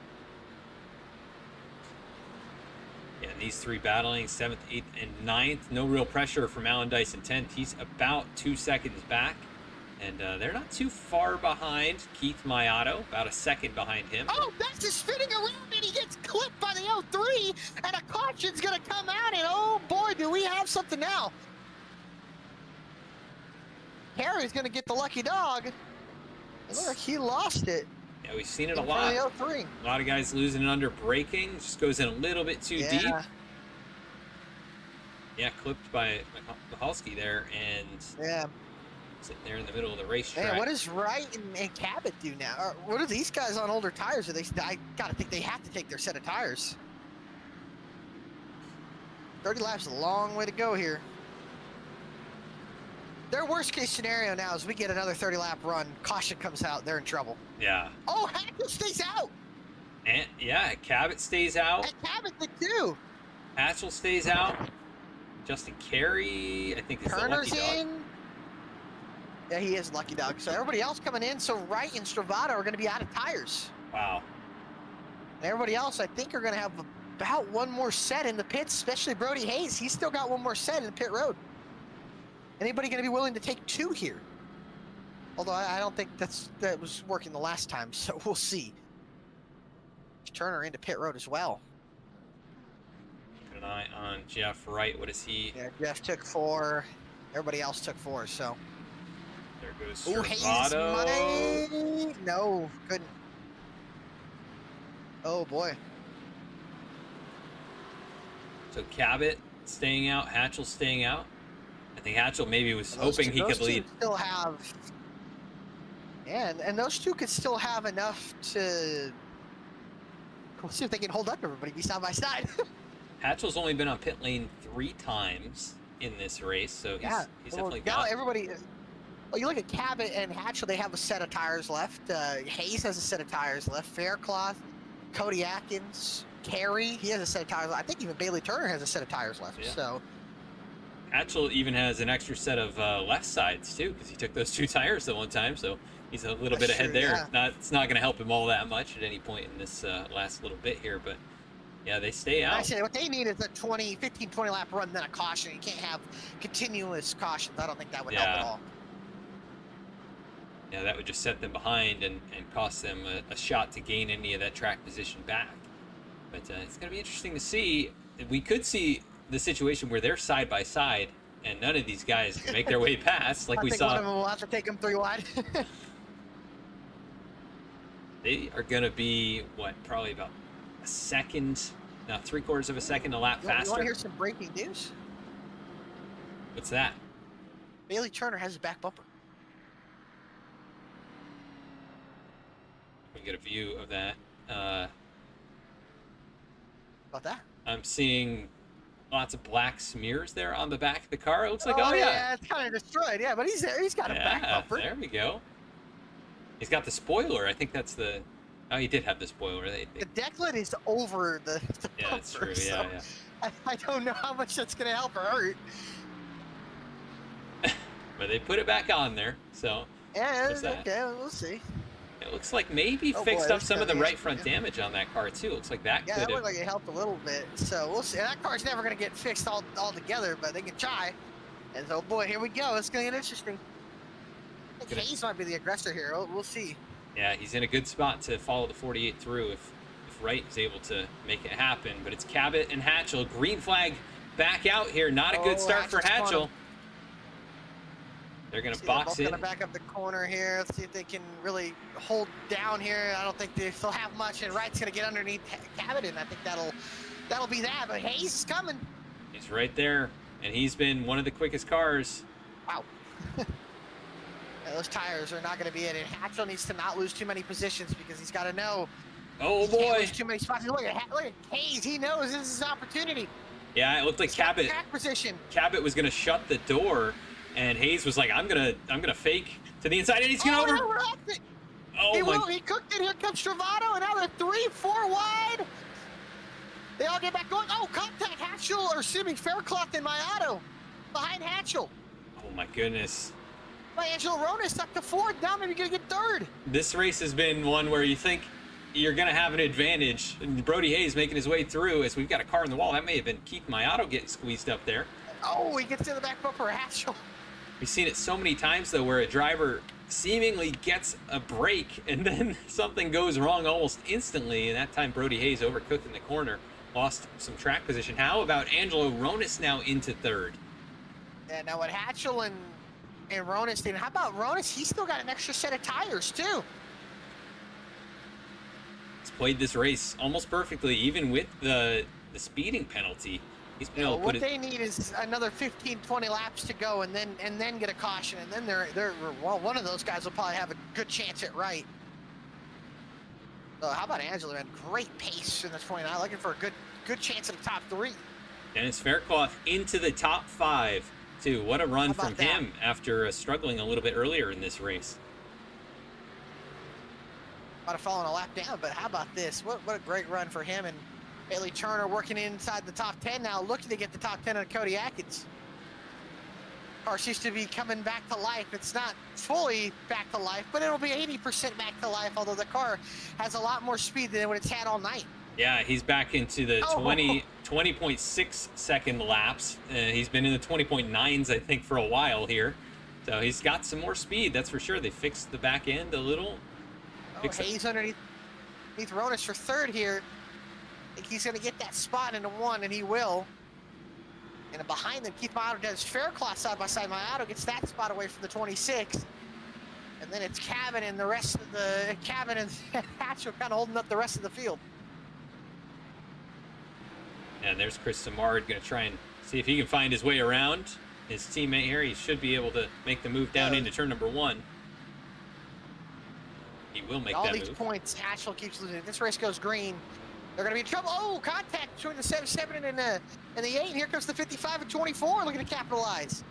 Yeah, and these three battling 7th, 8th, and 9th. No real pressure from Alan Dice in 10th. He's about 2 seconds back. And they're not too far behind Keith Mayato, about a second behind him. Oh, that's just spinning around and he gets clipped by the L3 and a caution's going to come out and oh boy, do we have something now. Harry's going to get the lucky dog. It looks like he lost it. Yeah, we've seen it a lot. A lot of guys losing it under braking. Just goes in a little bit too deep. Yeah, clipped by Michalski there and... Yeah. Sitting there in the middle of the racetrack. Man, what does Wright and Cabot do now? Or what are these guys on older tires? Are they? I gotta think they have to take their set of tires. 30 laps is a long way to go here. Their worst case scenario now is we get another 30 lap run. Caution comes out. They're in trouble. Yeah. Oh, Hatchel stays out. And yeah, Cabot stays out. And Cabot did too. Hatchel stays out. Justin Carey, I think, is Turner's the lucky dog. in. Yeah, he is lucky dog. So everybody else coming in. So Wright and Stravato are going to be out of tires. Wow. And everybody else, I think, are going to have about one more set in the pits, especially Brody Hayes. He's still got one more set in the pit road. Anybody going to be willing to take two here? Although I don't think that was working the last time, so we'll see. Turner into pit road as well. Keep an eye on Jeff Wright. What is he? Yeah, Jeff took 4. Everybody else took 4, so. There goes Ooh, Hayes might... No, couldn't. Oh, boy. So Cabot staying out, Hatchel staying out. I think Hatchel maybe was hoping he could lead. Still have... Yeah, and those two could still have enough to... We'll see if they can hold up everybody, be side by side. Hatchel's only been on pit lane 3 times in this race, so he's definitely got... everybody... Well, you look at Cabot and Hatchel, they have a set of tires left. Hayes has a set of tires left. Faircloth, Cody Atkins, Carey, he has a set of tires left. I think even Bailey Turner has a set of tires left. Yeah. So Hatchel even has an extra set of left sides, too, because he took those 2 tires at one time, so he's a little bit ahead there. Yeah. It's not going to help him all that much at any point in this last little bit here, but yeah, they stay out. Actually, what they need is a 15, 20 lap run, then a caution. You can't have continuous cautions. I don't think that would help at all. Yeah, that would just set them behind and cost them a shot to gain any of that track position back. But it's going to be interesting to see. We could see the situation where they're side by side and none of these guys can make their way past, like we saw. One of them will have to take them 3 wide. They are going to be, what, probably about a second, no, 3/4 of a second a lap faster. You want to hear some breaking news? What's that? Bailey Turner has a back bumper. We get a view of that. About that? I'm seeing lots of black smears there on the back of the car. It looks like, yeah, it's kind of destroyed. Yeah, but he's there. He's got a back bumper. There we go. He's got the spoiler. I think that's the... Oh, he did have the spoiler. The deck lid is over the yeah, bumper, that's true. so Yeah. I don't know how much that's going to help or hurt. But they put it back on there, so... Yeah, okay, we'll see. It looks like maybe fixed up some of the right front damage on that car, too. Looks like that could have... Yeah, that looked like it helped a little bit. So we'll see. That car's never going to get fixed all together, but they can try. And so, boy, here we go. It's going to get interesting. I think Hayes might be the aggressor here. We'll see. Yeah, he's in a good spot to follow the 48 through if Wright is able to make it happen. But it's Cabot and Hatchel. Green flag back out here. Not a good start for Hatchel. They're going to box in. Going to back up the corner here. Let's see if they can really hold down here. I don't think they still have much. And Wright's going to get underneath Cabot, and I think that'll be that. But Hayes is coming. He's right there, and he's been one of the quickest cars. Wow. Yeah, those tires are not going to be it. And Hatchel needs to not lose too many positions because he's got to know. Oh, he boy. Can't lose too many spots. Look at Hayes. He knows this is his opportunity. Yeah, it looked like Cabot was going to shut the door. And Hayes was like, I'm gonna fake to the inside, and he's gonna over. He cooked it. Here comes Stravato, and now they're 3, 4 wide. They all get back going. Oh, contact Hatchel, or excuse me, Faircloth and Mayato behind Hatchel. Oh my goodness. Well, Angelo Ronis up to fourth. Now maybe gonna get third. This race has been one where you think you're going to have an advantage. And Brody Hayes making his way through as we've got a car in the wall. That may have been Keith Mayato getting squeezed up there. Oh, he gets in the back bumper, Hatchel. We've seen it so many times, though, where a driver seemingly gets a break and then something goes wrong almost instantly. And that time, Brody Hayes overcooked in the corner, lost some track position. How about Angelo Ronis now into third? Yeah, now what Hatchel and Ronis did. How about Ronis? He's still got an extra set of tires, too. He's played this race almost perfectly, even with the speeding penalty. He's been able to what they need is another 15-20 laps to go, and then get a caution, and then they're well, one of those guys will probably have a good chance at right. So how about Angelo? Man, great pace in the 29, looking for a good chance at the top three. Dennis Faircloth into the top 5 too. What a run from that? him after struggling a little bit earlier in this race. Might have fallen a lap down, but how about this? What a great run for him, and Bailey Turner working inside the top 10 now, looking to get the top 10 on Cody Atkins. Car seems to be coming back to life. It's not fully back to life, but it'll be 80% back to life, although the car has a lot more speed than what it's had all night. Yeah, he's back into the 20.6 second laps. He's been in the 20.9s, I think, for a while here. So he's got some more speed, that's for sure. They fixed the back end a little. Hayes underneath Ronis for third here. I think he's going to get that spot into one, and he will. And behind them, Keith Mayato does Faircloth side by side. Mayato gets that spot away from the 26. And then it's Cabin and the rest of the Cabin and Hatchel kind of holding up the rest of the field. And there's Chris Samard going to try and see if he can find his way around his teammate here. He should be able to make the move down into turn number 1. He will make that move. All these points, Hatchel keeps losing. If this race goes green, they're going to be in trouble. Oh, contact between the 7 and the 8. And here comes the 55 and 24 looking to capitalize.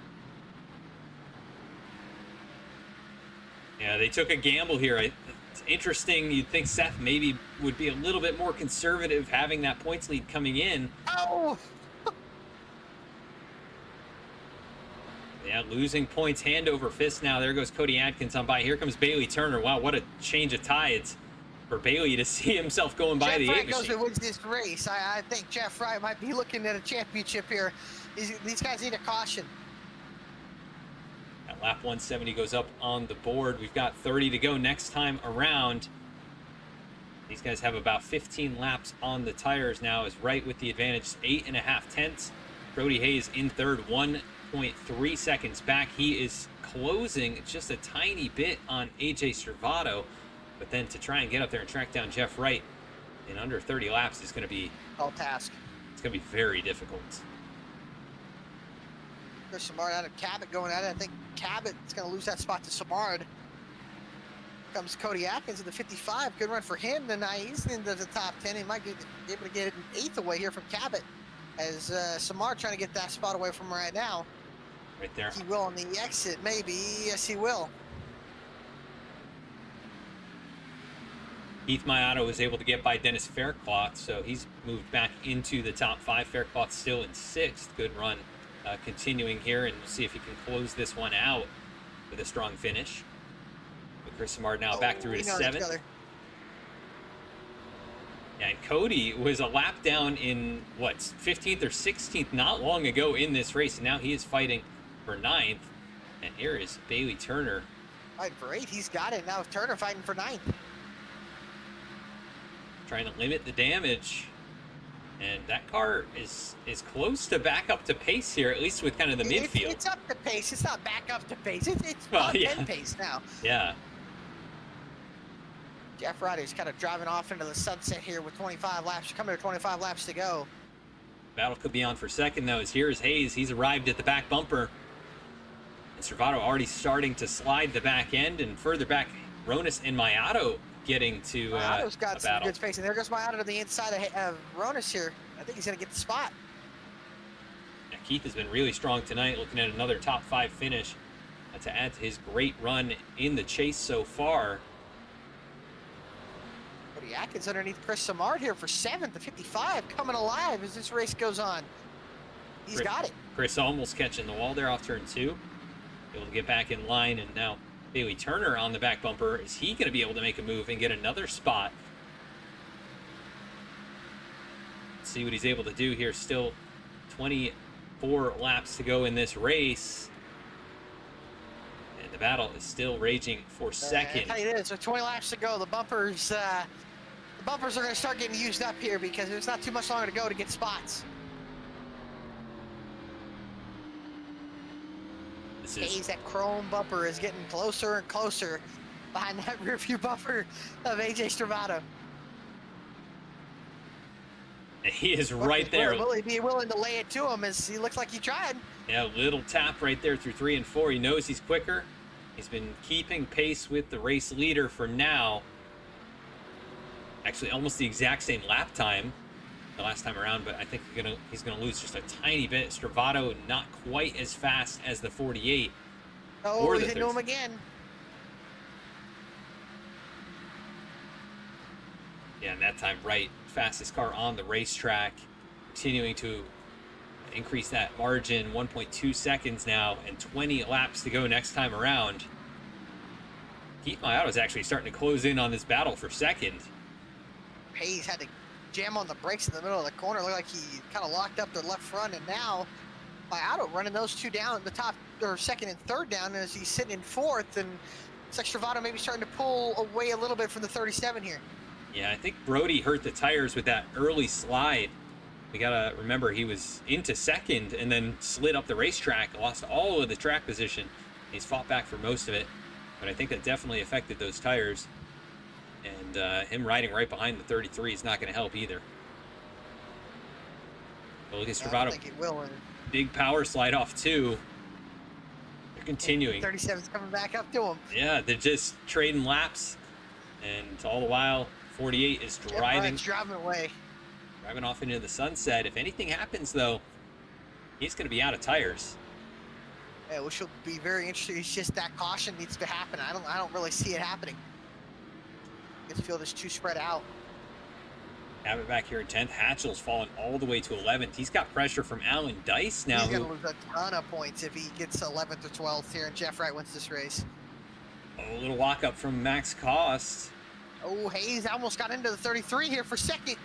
Yeah, they took a gamble here. It's interesting. You'd think Seth maybe would be a little bit more conservative having that points lead coming in. Oh! Yeah, losing points hand over fist now. There goes Cody Atkins on by. Here comes Bailey Turner. Wow, what a change of tides for Bailey to see himself going by the 8 machine. Jeff Wright goes and wins this race. I think Jeff Wright might be looking at a championship here. These guys need a caution. At lap 170 goes up on the board. We've got 30 to go next time around. These guys have about 15 laps on the tires now, is Wright with the advantage, 8.5 tenths. Brody Hayes in third, 1.3 seconds back. He is closing just a tiny bit on AJ Servato, but then to try and get up there and track down Jeff Wright in under 30 laps is going to be all task. It's going to be very difficult. There's Samard out of Cabot going at it. I think Cabot is going to lose that spot to Samard. Comes Cody Atkins in the 55. Good run for him tonight. He's into the top 10. He might be able to get it an 8th away here from Cabot, as Samard trying to get that spot away from right now. Right there. He will on the exit, maybe. Yes, he will. Keith Mayato was able to get by Dennis Faircloth, so he's moved back into the top 5. Faircloth still in 6th. Good run continuing here, and we'll see if he can close this one out with a strong finish. But Chris Samard now back through to 7th. Yeah, and Cody was a lap down in, what, 15th or 16th not long ago in this race, and now he is fighting for 9th. And here is Bailey Turner. Fighting for 8th. He's got it. Now Turner fighting for 9th. Trying to limit the damage. And that car is close to back up to pace here, at least with kind of the midfield. It's up to pace. It's not back up to pace. It's well, yeah. 10 pace now. Yeah. Jeff Wright is kind of driving off into the sunset here with 25 laps. Coming to 25 laps to go. Battle could be on for second, though, as here's Hayes. He's arrived at the back bumper. And Servato already starting to slide the back end, and further back, Ronis and Mayato getting to Mayato's got some battle. good space, and there goes Mayato to the inside of Ronis here. I think he's going to get the spot. Yeah, Keith has been really strong tonight, looking at another top 5 finish to add to his great run in the chase so far. Cody Atkins underneath Chris Samard here for 7th, the 55, coming alive as this race goes on. He's got it. Chris almost catching the wall there off turn 2. able to get back in line, and now Bailey Turner on the back bumper. Is he going to be able to make a move and get another spot? Let's see what he's able to do here. Still 24 laps to go in this race. And the battle is still raging for second. I tell you this, with 20 laps to go, the bumpers are going to start getting used up here because there's not too much longer to go to get spots. That chrome bumper is getting closer and closer behind that rear view bumper of AJ Stravato. And he is right there. Will he be willing to lay it to him as he looks like he tried? Yeah, little tap right there through 3 and 4. He knows he's quicker. He's been keeping pace with the race leader for now. Actually, almost the exact same lap time the last time around, but I think he's gonna lose just a tiny bit. Stravato not quite as fast as the 48. Oh, he's into him again. Yeah, and that time right, fastest car on the racetrack, continuing to increase that margin. 1.2 seconds now, and 20 laps to go next time around. Keith Mayado's actually starting to close in on this battle for second. Hayes had to jam on the brakes in the middle of the corner. Looked like he kind of locked up their left front, and now Mayado running those two down at the top, or second and third down, as he's sitting in fourth, and it's like Stravato maybe starting to pull away a little bit from the 37 here. Yeah, I think Brody hurt the tires with that early slide. We gotta remember he was into second and then slid up the racetrack, lost all of the track position. He's fought back for most of it, but I think that definitely affected those tires. And him riding right behind the 33 is not going to help either. But look at Stravato. I don't think it will. Big power slide off too. They're continuing. 37's coming back up to him. Yeah, they're just trading laps, and all the while 48 is driving. Driving away. Driving off into the sunset. If anything happens though, he's going to be out of tires. Yeah, which will be very interesting. It's just that caution needs to happen. I don't really see it happening. This field is too spread out. Have it back here in 10th. Hatchel's fallen all the way to 11th. He's got pressure from Alan Dice now. He's going to lose a ton of points if he gets 11th or 12th here, and Jeff Wright wins this race. Oh, a little walk up from Max Cost. Oh, Hayes almost got into the 33 here for second.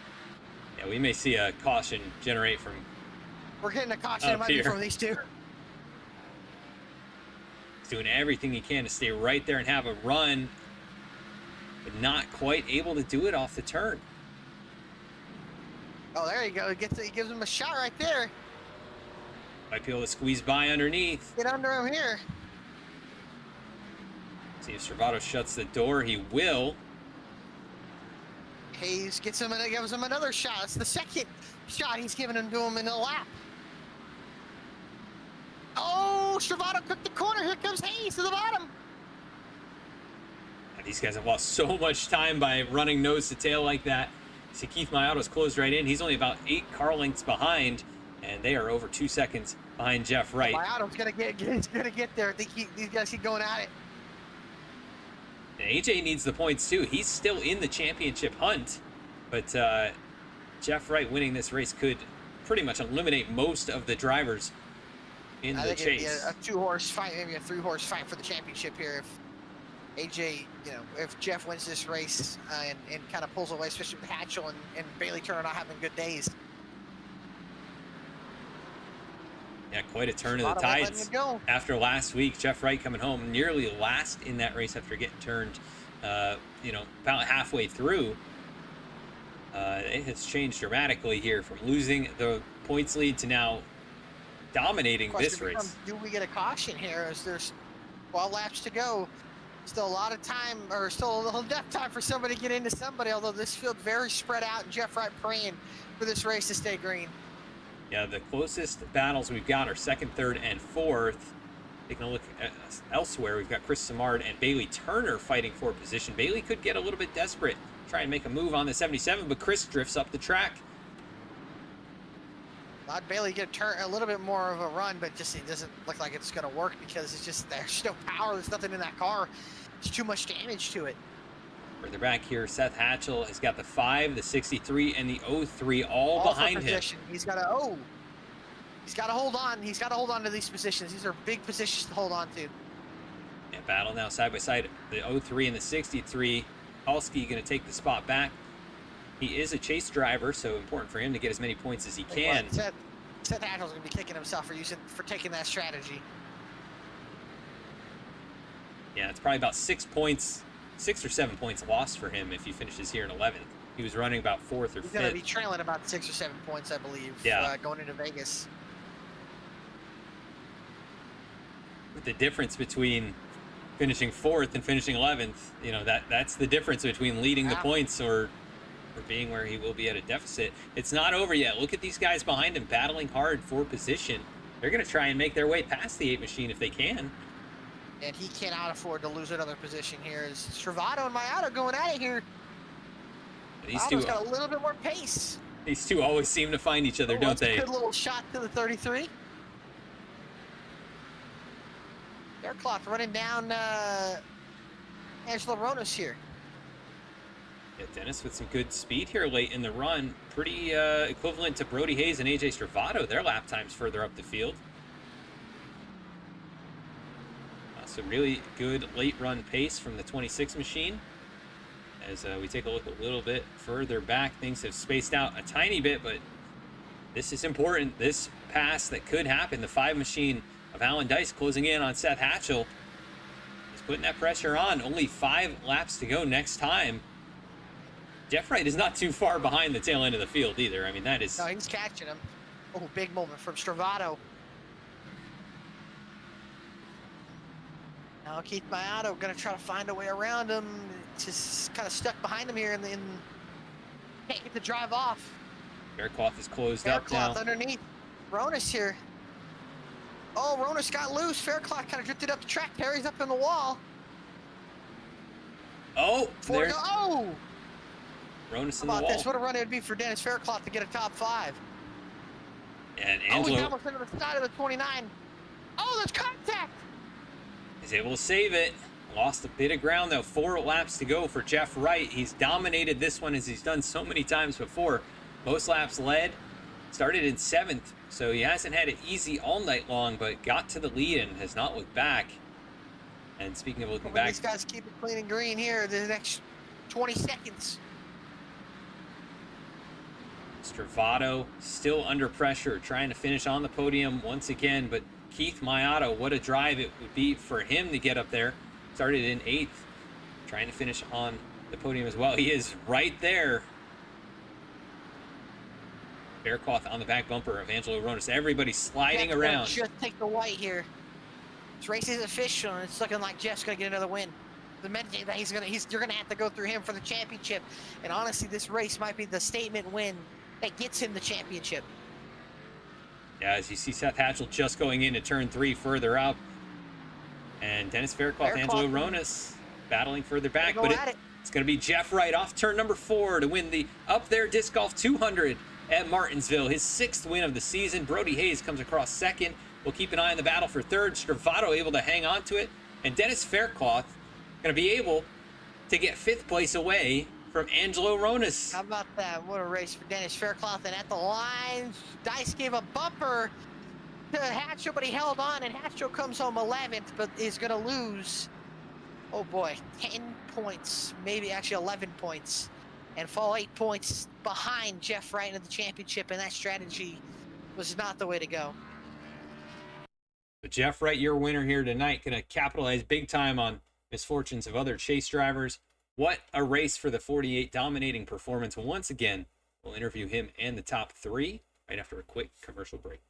Yeah, we may see a caution generate from. We're getting a caution. It might be from these two. He's doing everything he can to stay right there and have a run, but not quite able to do it off the turn. Oh, there you go. He gives him a shot right there. Might be able to squeeze by underneath. Get under him here. See if Stravato shuts the door. He will. Hayes gives him another shot. It's the second shot he's given him to him in the lap. Oh, Stravato cooked the corner. Here comes Hayes to the bottom. These guys have lost so much time by running nose to tail like that. See, Keith Mayado's closed right in. He's only about 8 car lengths behind, and they are over 2 seconds behind Jeff Wright. Mayado's gonna get there. I think these guys keep going at it. And AJ needs the points too. He's still in the championship hunt, but Jeff Wright winning this race could pretty much eliminate most of the drivers in the chase. A 2-horse fight, maybe a 3-horse fight for the championship here. If AJ, if Jeff wins this race and kind of pulls away, especially with Hatchel and Bailey Turner not having good days. Yeah, quite a turn of the tides after last week. Jeff Wright coming home nearly last in that race after getting turned, about halfway through. It has changed dramatically here from losing the points lead to now dominating this race. Do we get a caution here as there's 12 laps to go? Still a lot of time, or still a little depth time for somebody to get into somebody, although this field very spread out, and Jeff Wright praying for this race to stay green. Yeah, the closest battles we've got are 2nd, 3rd, and 4th. Taking a look at elsewhere, we've got Chris Simard and Bailey Turner fighting for position. Bailey could get a little bit desperate, try and make a move on the 77, but Chris drifts up the track. Thought Bailey get a little bit more of a run, but just it doesn't look like it's going to work because it's just there's no power. There's nothing in that car. There's too much damage to it. Further back here, Seth Hatchel has got the 5, the 63, and the 03 all behind him. He's got a He's got to hold on. He's got to hold on to these positions. These are big positions to hold on to. Yeah, battle now side by side. The 03 and the 63. Halski going to take the spot back. He is a chase driver, so important for him to get as many points as he can. Seth Hatchel's going to be kicking himself for taking that strategy. Yeah, it's probably about 6 or 7 points lost for him if he finishes here in 11th. He was running about 4th or 5th. He's going to be trailing about 6 or 7 points, I believe, going into Vegas. With the difference between finishing 4th and finishing 11th, you know, that's the difference between leading the points or being where he will be at a deficit. It's not over yet. Look at these guys behind him battling hard for position. They're going to try and make their way past the 8 machine if they can. And he cannot afford to lose another position here. Is Travato and Mayato going at it here? These two got a little bit more pace. These two always seem to find each other, don't they? Good little shot to the 33. Faircloth running down Angelo Ronas here. Yeah, Dennis with some good speed here late in the run. Pretty equivalent to Brody Hayes and AJ Stravato. Their lap times further up the field. Some really good late run pace from the 26 machine. As we take a look a little bit further back, things have spaced out a tiny bit, but this is important. This pass that could happen, the 5 machine of Alan Dice closing in on Seth Hatchel, is putting that pressure on. Only 5 laps to go next time. Jeff Wright is not too far behind the tail end of the field either. I mean, that is... No, he's catching him. Oh, big moment from Stravato. Now Keith Mayato going to try to find a way around him. Just kind of stuck behind him here and can't get the drive off. Faircloth is closed up now. Faircloth underneath. Ronas here. Oh, Ronas got loose. Faircloth kind of drifted up the track. Perry's up in the wall. Oh, there. Oh! Ronas in How the about wall. this? What a run it would be for Dennis Faircloth to get a top 5. And He's Angelo almost into the side of the 29. Oh, there's contact! is able to save it. Lost a bit of ground, though. 4 laps to go for Jeff Wright. He's dominated this one as he's done so many times before. Most laps led. Started in 7th, so he hasn't had it easy all night long, but got to the lead and has not looked back. And speaking of looking back... These guys keep it clean and green here the next 20 seconds. Stravato still under pressure, trying to finish on the podium once again, but Keith Mayato, what a drive it would be for him to get up there. Started in 8th, trying to finish on the podium as well. He is right there. Faircloth on the back bumper of Angelo Ronas. Everybody sliding around. Just take the white here. This race is official, and it's looking like Jeff's gonna get another win. The men that you're gonna have to go through him for the championship. And honestly, this race might be the statement win that gets him the championship. Yeah, as you see Seth Hatchel just going into turn 3 further up. And Dennis Faircloth, Angelo Ronas battling further back. But it's going to be Jeff Wright off turn number 4 to win the Up There Disc Golf 200 at Martinsville. His 6th win of the season. Brody Hayes comes across 2nd. We'll keep an eye on the battle for 3rd. Stravato able to hang on to it. And Dennis Faircloth going to be able to get 5th place away from Angelo Ronas. How about that? What a race for Dennis Faircloth. And at the line, Dice gave a bumper to Hatchel, but he held on, and Hatchel comes home 11th, but is going to lose, oh boy, 10 points, maybe actually 11 points, and fall 8 points behind Jeff Wright in the championship, and that strategy was not the way to go. But Jeff Wright, your winner here tonight, going to capitalize big time on misfortunes of other chase drivers. What a race for the 48, dominating performance. Once again, we'll interview him and the top 3 right after a quick commercial break.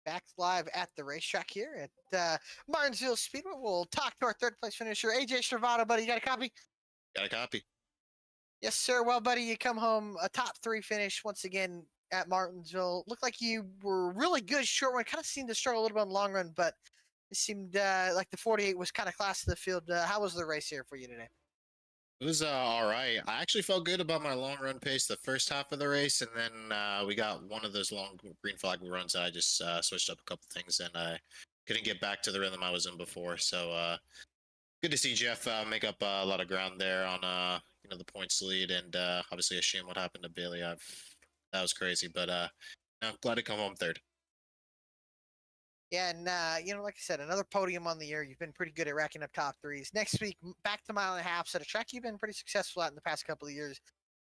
back live at the racetrack here at Martinsville Speedway. We'll talk to our third place finisher, AJ Stravado. Buddy, you got a copy? Got a copy. Yes, sir. Well, buddy, you come home a top 3 finish once again at Martinsville. Looked like you were really good short run. Kind of seemed to struggle a little bit on the long run, but it seemed like the 48 was kind of class of the field. How was the race here for you today? It was all right. I actually felt good about my long run pace the first half of the race, and then we got one of those long green flag runs. I just switched up a couple things, and I couldn't get back to the rhythm I was in before. So good to see Jeff make up a lot of ground there on the points lead, and obviously a shame what happened to Bailey. That was crazy, but I'm glad to come home third. Yeah, and like I said, another podium on the year. You've been pretty good at racking up top 3s. Next week, back to mile and a half. So the track you've been pretty successful at in the past couple of years,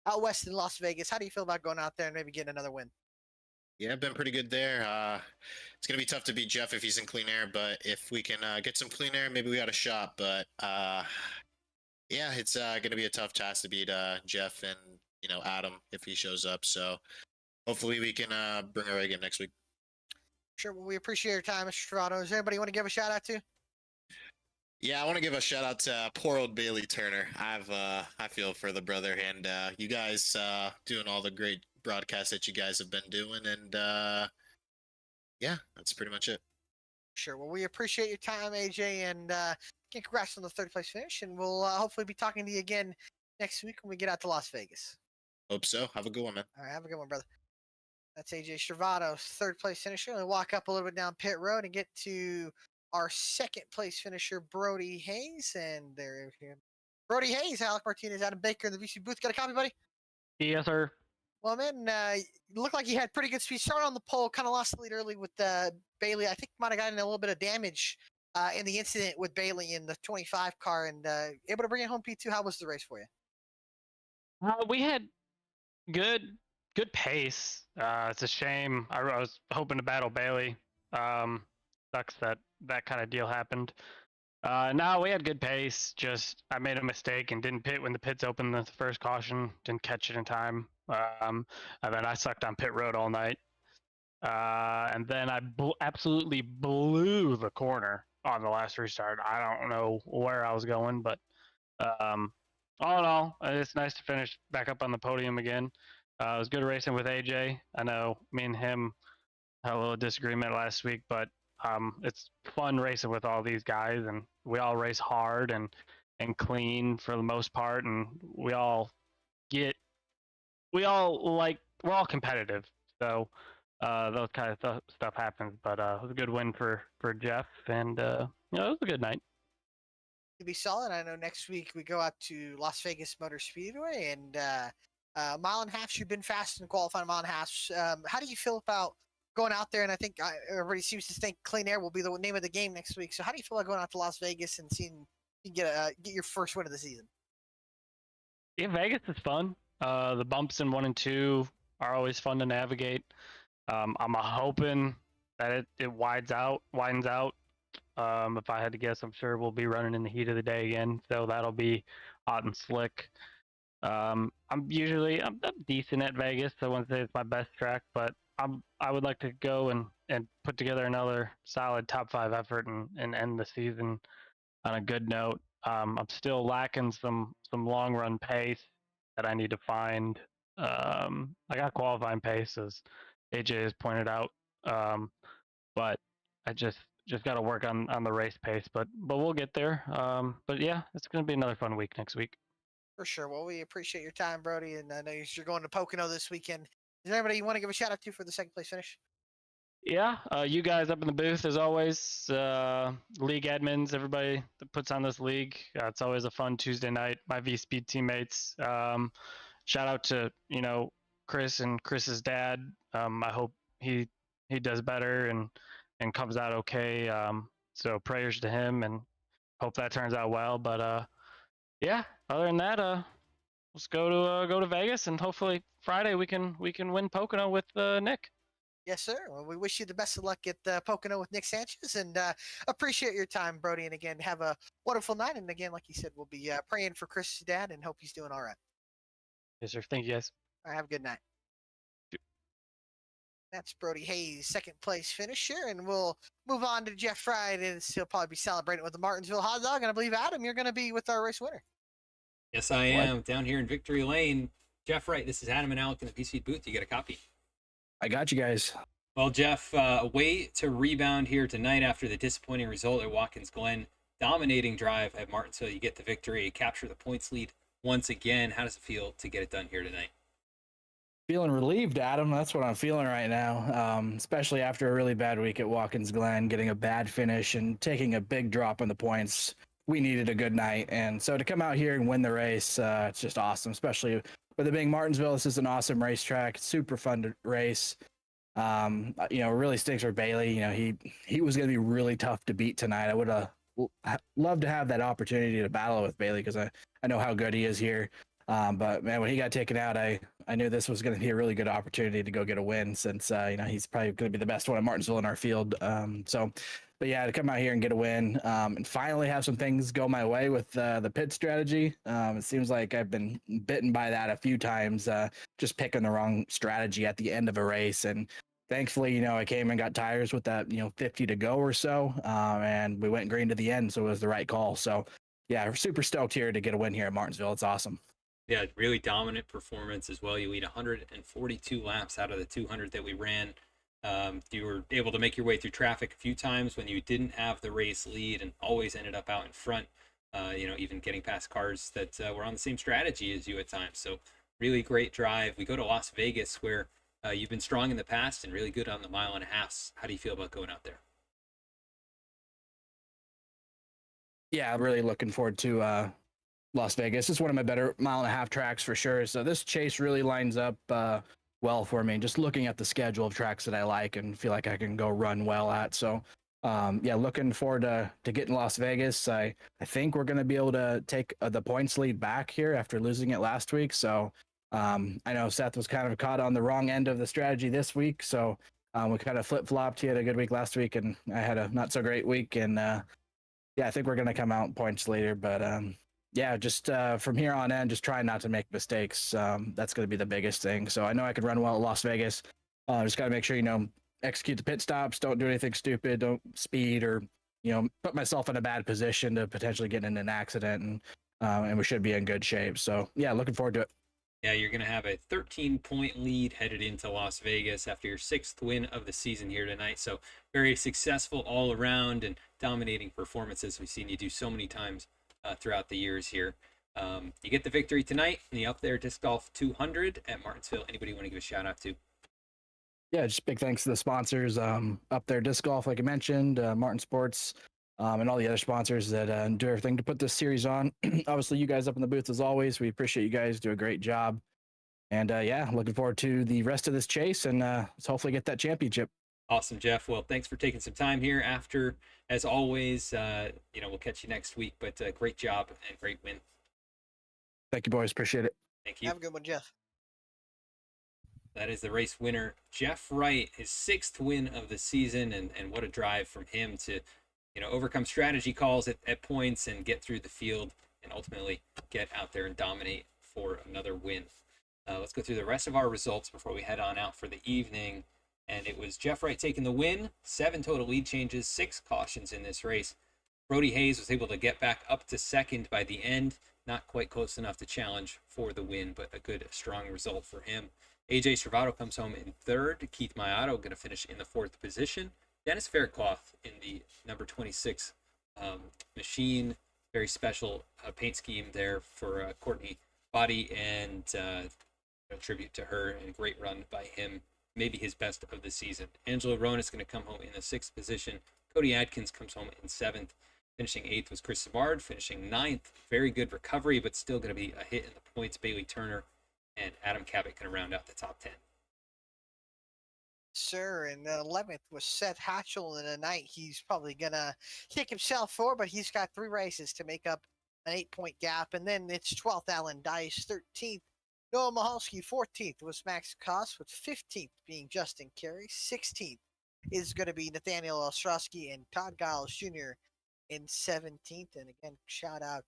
out west in Las Vegas. How do you feel about going out there and maybe getting another win? Yeah, I've been pretty good there. It's gonna be tough to beat Jeff if he's in clean air, but if we can get some clean air, maybe we got a shot. But yeah, it's gonna be a tough task to beat Jeff and Adam if he shows up. So hopefully we can bring our A game next week. Sure. Well, we appreciate your time, Mr. Stravado. Is there anybody you want to give a shout out to? Yeah, I want to give a shout out to poor old Bailey Turner. I feel for the brother, and you guys doing all the great broadcasts that you guys have been doing, and yeah, that's pretty much it. Sure. Well, we appreciate your time, AJ, and again, congrats on the third place finish, and we'll hopefully be talking to you again next week when we get out to Las Vegas. Hope so. Have a good one, man. All right, have a good one, brother. That's AJ Stravado, third place finisher. We'll walk up a little bit down pit road and get to our second place finisher, Brody Hayes. And there he is. Brody Hayes, Alec Martinez, Adam Baker in the VC booth. Got a copy, buddy? Yes, sir. Well, man, looked like he had pretty good speed. Started on the pole, kind of lost the lead early with Bailey. I think might have gotten a little bit of damage in the incident with Bailey in the 25 car, and able to bring it home P2. How was the race for you? We had good pace. It's a shame. I was hoping to battle Bailey. Sucks that kind of deal happened. No, we had good pace. Just I made a mistake and didn't pit when the pits opened the first caution. Didn't catch it in time. And then I sucked on pit road all night. And then I absolutely blew the corner on the last restart. I don't know where I was going, but all in all, it's nice to finish back up on the podium again. It was good racing with AJ. I know me and him had a little disagreement last week, but it's fun racing with all these guys, and we all race hard and clean for the most part, and we're all competitive. So those kind of stuff happens, but it was a good win for Jeff, and it was a good night. To be solid, I know next week we go out to Las Vegas Motor Speedway, and mile and a half. You've been fast in qualifying mile and a half. How do you feel about going out there? And I think everybody seems to think clean air will be the name of the game next week. So how do you feel about going out to Las Vegas and seeing you get your first win of the season? Yeah, Vegas is fun. The bumps in 1 and 2 are always fun to navigate. I'm hoping that it widens out. If I had to guess, I'm sure we'll be running in the heat of the day again. So that'll be hot and slick. I'm decent at Vegas. I wouldn't say it's my best track, but I would like to go and put together another solid top 5 effort and end the season on a good note. I'm still lacking some long run pace that I need to find. I got qualifying pace, as AJ has pointed out, but I just got to work on the race pace. But we'll get there. But yeah, it's going to be another fun week next week. For sure. Well, we appreciate your time, Brody, and I know you're going to Pocono this weekend. Is there anybody you want to give a shout out to for the second place finish? Yeah, you guys up in the booth as always. League admins, everybody that puts on this league. It's always a fun Tuesday night. My VSPEED teammates. Shout out to Chris and Chris's dad. I hope he does better and comes out okay. So prayers to him, and hope that turns out well. But yeah, other than that, let's go to Vegas, and hopefully Friday we can win Pocono with Nick. Yes, sir. Well, we wish you the best of luck at Pocono with Nick Sanchez, and appreciate your time, Brody. And again, have a wonderful night. And again, like you said, we'll be praying for Chris's dad and hope he's doing all right. Yes, sir. Thank you, guys. All right, have a good night. That's Brody Hayes' second place finisher, and we'll move on to Jeff Wright, and he'll probably be celebrating with the Martinsville hot dog. And I believe Adam, you're going to be with our race winner. Yes, I am down here in Victory Lane. Jeff Wright, this is Adam and Alec in the BTDY booth. You get a copy. I got you guys. Well, Jeff, a way to rebound here tonight after the disappointing result at Watkins Glen. Dominating drive at Martinsville. You get the victory, capture the points lead once again. How does it feel to get it done here tonight? Feeling relieved, Adam. That's what I'm feeling right now, especially after a really bad week at Watkins Glen, getting a bad finish and taking a big drop in the points. We needed a good night. And so to come out here and win the race, it's just awesome, especially with it being Martinsville. This is an awesome racetrack. Super fun to race. Really stinks for Bailey. He was going to be really tough to beat tonight. I would have loved to have that opportunity to battle with Bailey because I know how good he is here. But man, when he got taken out, I knew this was going to be a really good opportunity to go get a win since, he's probably going to be the best one at Martinsville in our field. But yeah, to come out here and get a win and finally have some things go my way with the pit strategy. It seems like I've been bitten by that a few times, just picking the wrong strategy at the end of a race. And thankfully, I came and got tires with that, 50 to go or so. And we went green to the end. So it was the right call. So yeah, we're super stoked here to get a win here at Martinsville. It's awesome. Yeah, really dominant performance as well. You lead 142 laps out of the 200 that we ran. You were able to make your way through traffic a few times when you didn't have the race lead and always ended up out in front, even getting past cars that were on the same strategy as you at times. So really great drive. We go to Las Vegas where you've been strong in the past and really good on the 1.5 miles. How do you feel about going out there? Yeah, I'm really looking forward to Las Vegas. It's one of my better 1.5 mile tracks for sure. So this chase really lines up well for me. Just looking at the schedule of tracks that I like and feel like I can go run well at. So looking forward to getting Las Vegas. I think we're going to be able to take the points lead back here after losing it last week. So I know Seth was kind of caught on the wrong end of the strategy this week. So we kind of flip-flopped. He had a good week last week and I had a not so great week. And I think we're going to come out points later, but just from here on in, just try not to make mistakes. That's going to be the biggest thing. So I know I could run well at Las Vegas. Just got to make sure, execute the pit stops. Don't do anything stupid. Don't speed or, put myself in a bad position to potentially get in an accident. And we should be in good shape. So, yeah, looking forward to it. Yeah, you're going to have a 13-point lead headed into Las Vegas after your 6th win of the season here tonight. So very successful all around and dominating performances we've seen you do so many times throughout the years here. You get the victory tonight in the Up There Disc Golf 200 at Martinsville. Anybody you want to give a shout out to? Yeah, just big thanks to the sponsors, Up There Disc Golf, like I mentioned, Martin Sports, and all the other sponsors that do everything to put this series on. Obviously, you guys up in the booth as always. We appreciate you guys. Do a great job. And looking forward to the rest of this chase and let's hopefully get that championship. Awesome, Jeff. Well, thanks for taking some time here after, as always. We'll catch you next week, but great job and great win. Thank you, boys. Appreciate it. Thank you. Have a good one, Jeff. That is the race winner, Jeff Wright, his 6th win of the season, and what a drive from him to, overcome strategy calls at points and get through the field and ultimately get out there and dominate for another win. Let's go through the rest of our results before we head on out for the evening. And it was Jeff Wright taking the win, 7 total lead changes, 6 cautions in this race. Brody Hayes was able to get back up to 2nd by the end, not quite close enough to challenge for the win, but a good, strong result for him. AJ Servato comes home in 3rd. Keith Mayato going to finish in the 4th position. Dennis Faircloth in the number 26 machine. Very special paint scheme there for Courtney Body, and a tribute to her, and a great run by him. Maybe his best of the season. Angelo Rowan is going to come home in the 6th position. Cody Adkins comes home in 7th. Finishing 8th was Chris Savard, finishing 9th. Very good recovery, but still going to be a hit in the points. Bailey Turner and Adam Cabot going to round out the top 10. Sir, and 11th was Seth Hatchel in the night. He's probably going to kick himself for, but he's got 3 races to make up an 8-point gap. And then it's 12th, Alan Dice, 13th. Noah Mahalski, 14th was Max Koss, with 15th being Justin Carey. 16th is going to be Nathaniel Ostrowski and Todd Giles Jr. in 17th. And again, shout out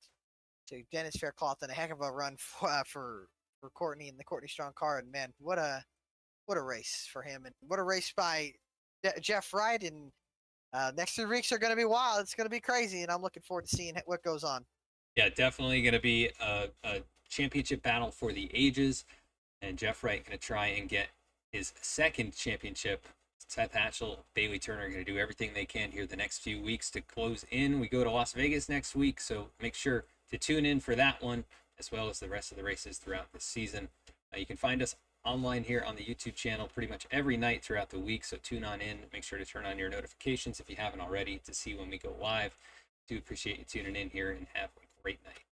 to Dennis Faircloth and a heck of a run for Courtney and the Courtney Strong car. And man, what a what a race for him, and what a race by Jeff Wright. And next 3 weeks are going to be wild. It's going to be crazy, and I'm looking forward to seeing what goes on. Yeah, definitely going to be a championship battle for the ages, and Jeff Wright going to try and get his second championship. Seth Hatchel, Bailey Turner are going to do everything they can here the next few weeks to close in. We go to Las Vegas next week, so make sure to tune in for that one, as well as the rest of the races throughout the season. You can find us online here on the YouTube channel pretty much every night throughout the week, so tune on in. Make sure to turn on your notifications if you haven't already to see when we go live. Do appreciate you tuning in here, and have a great night.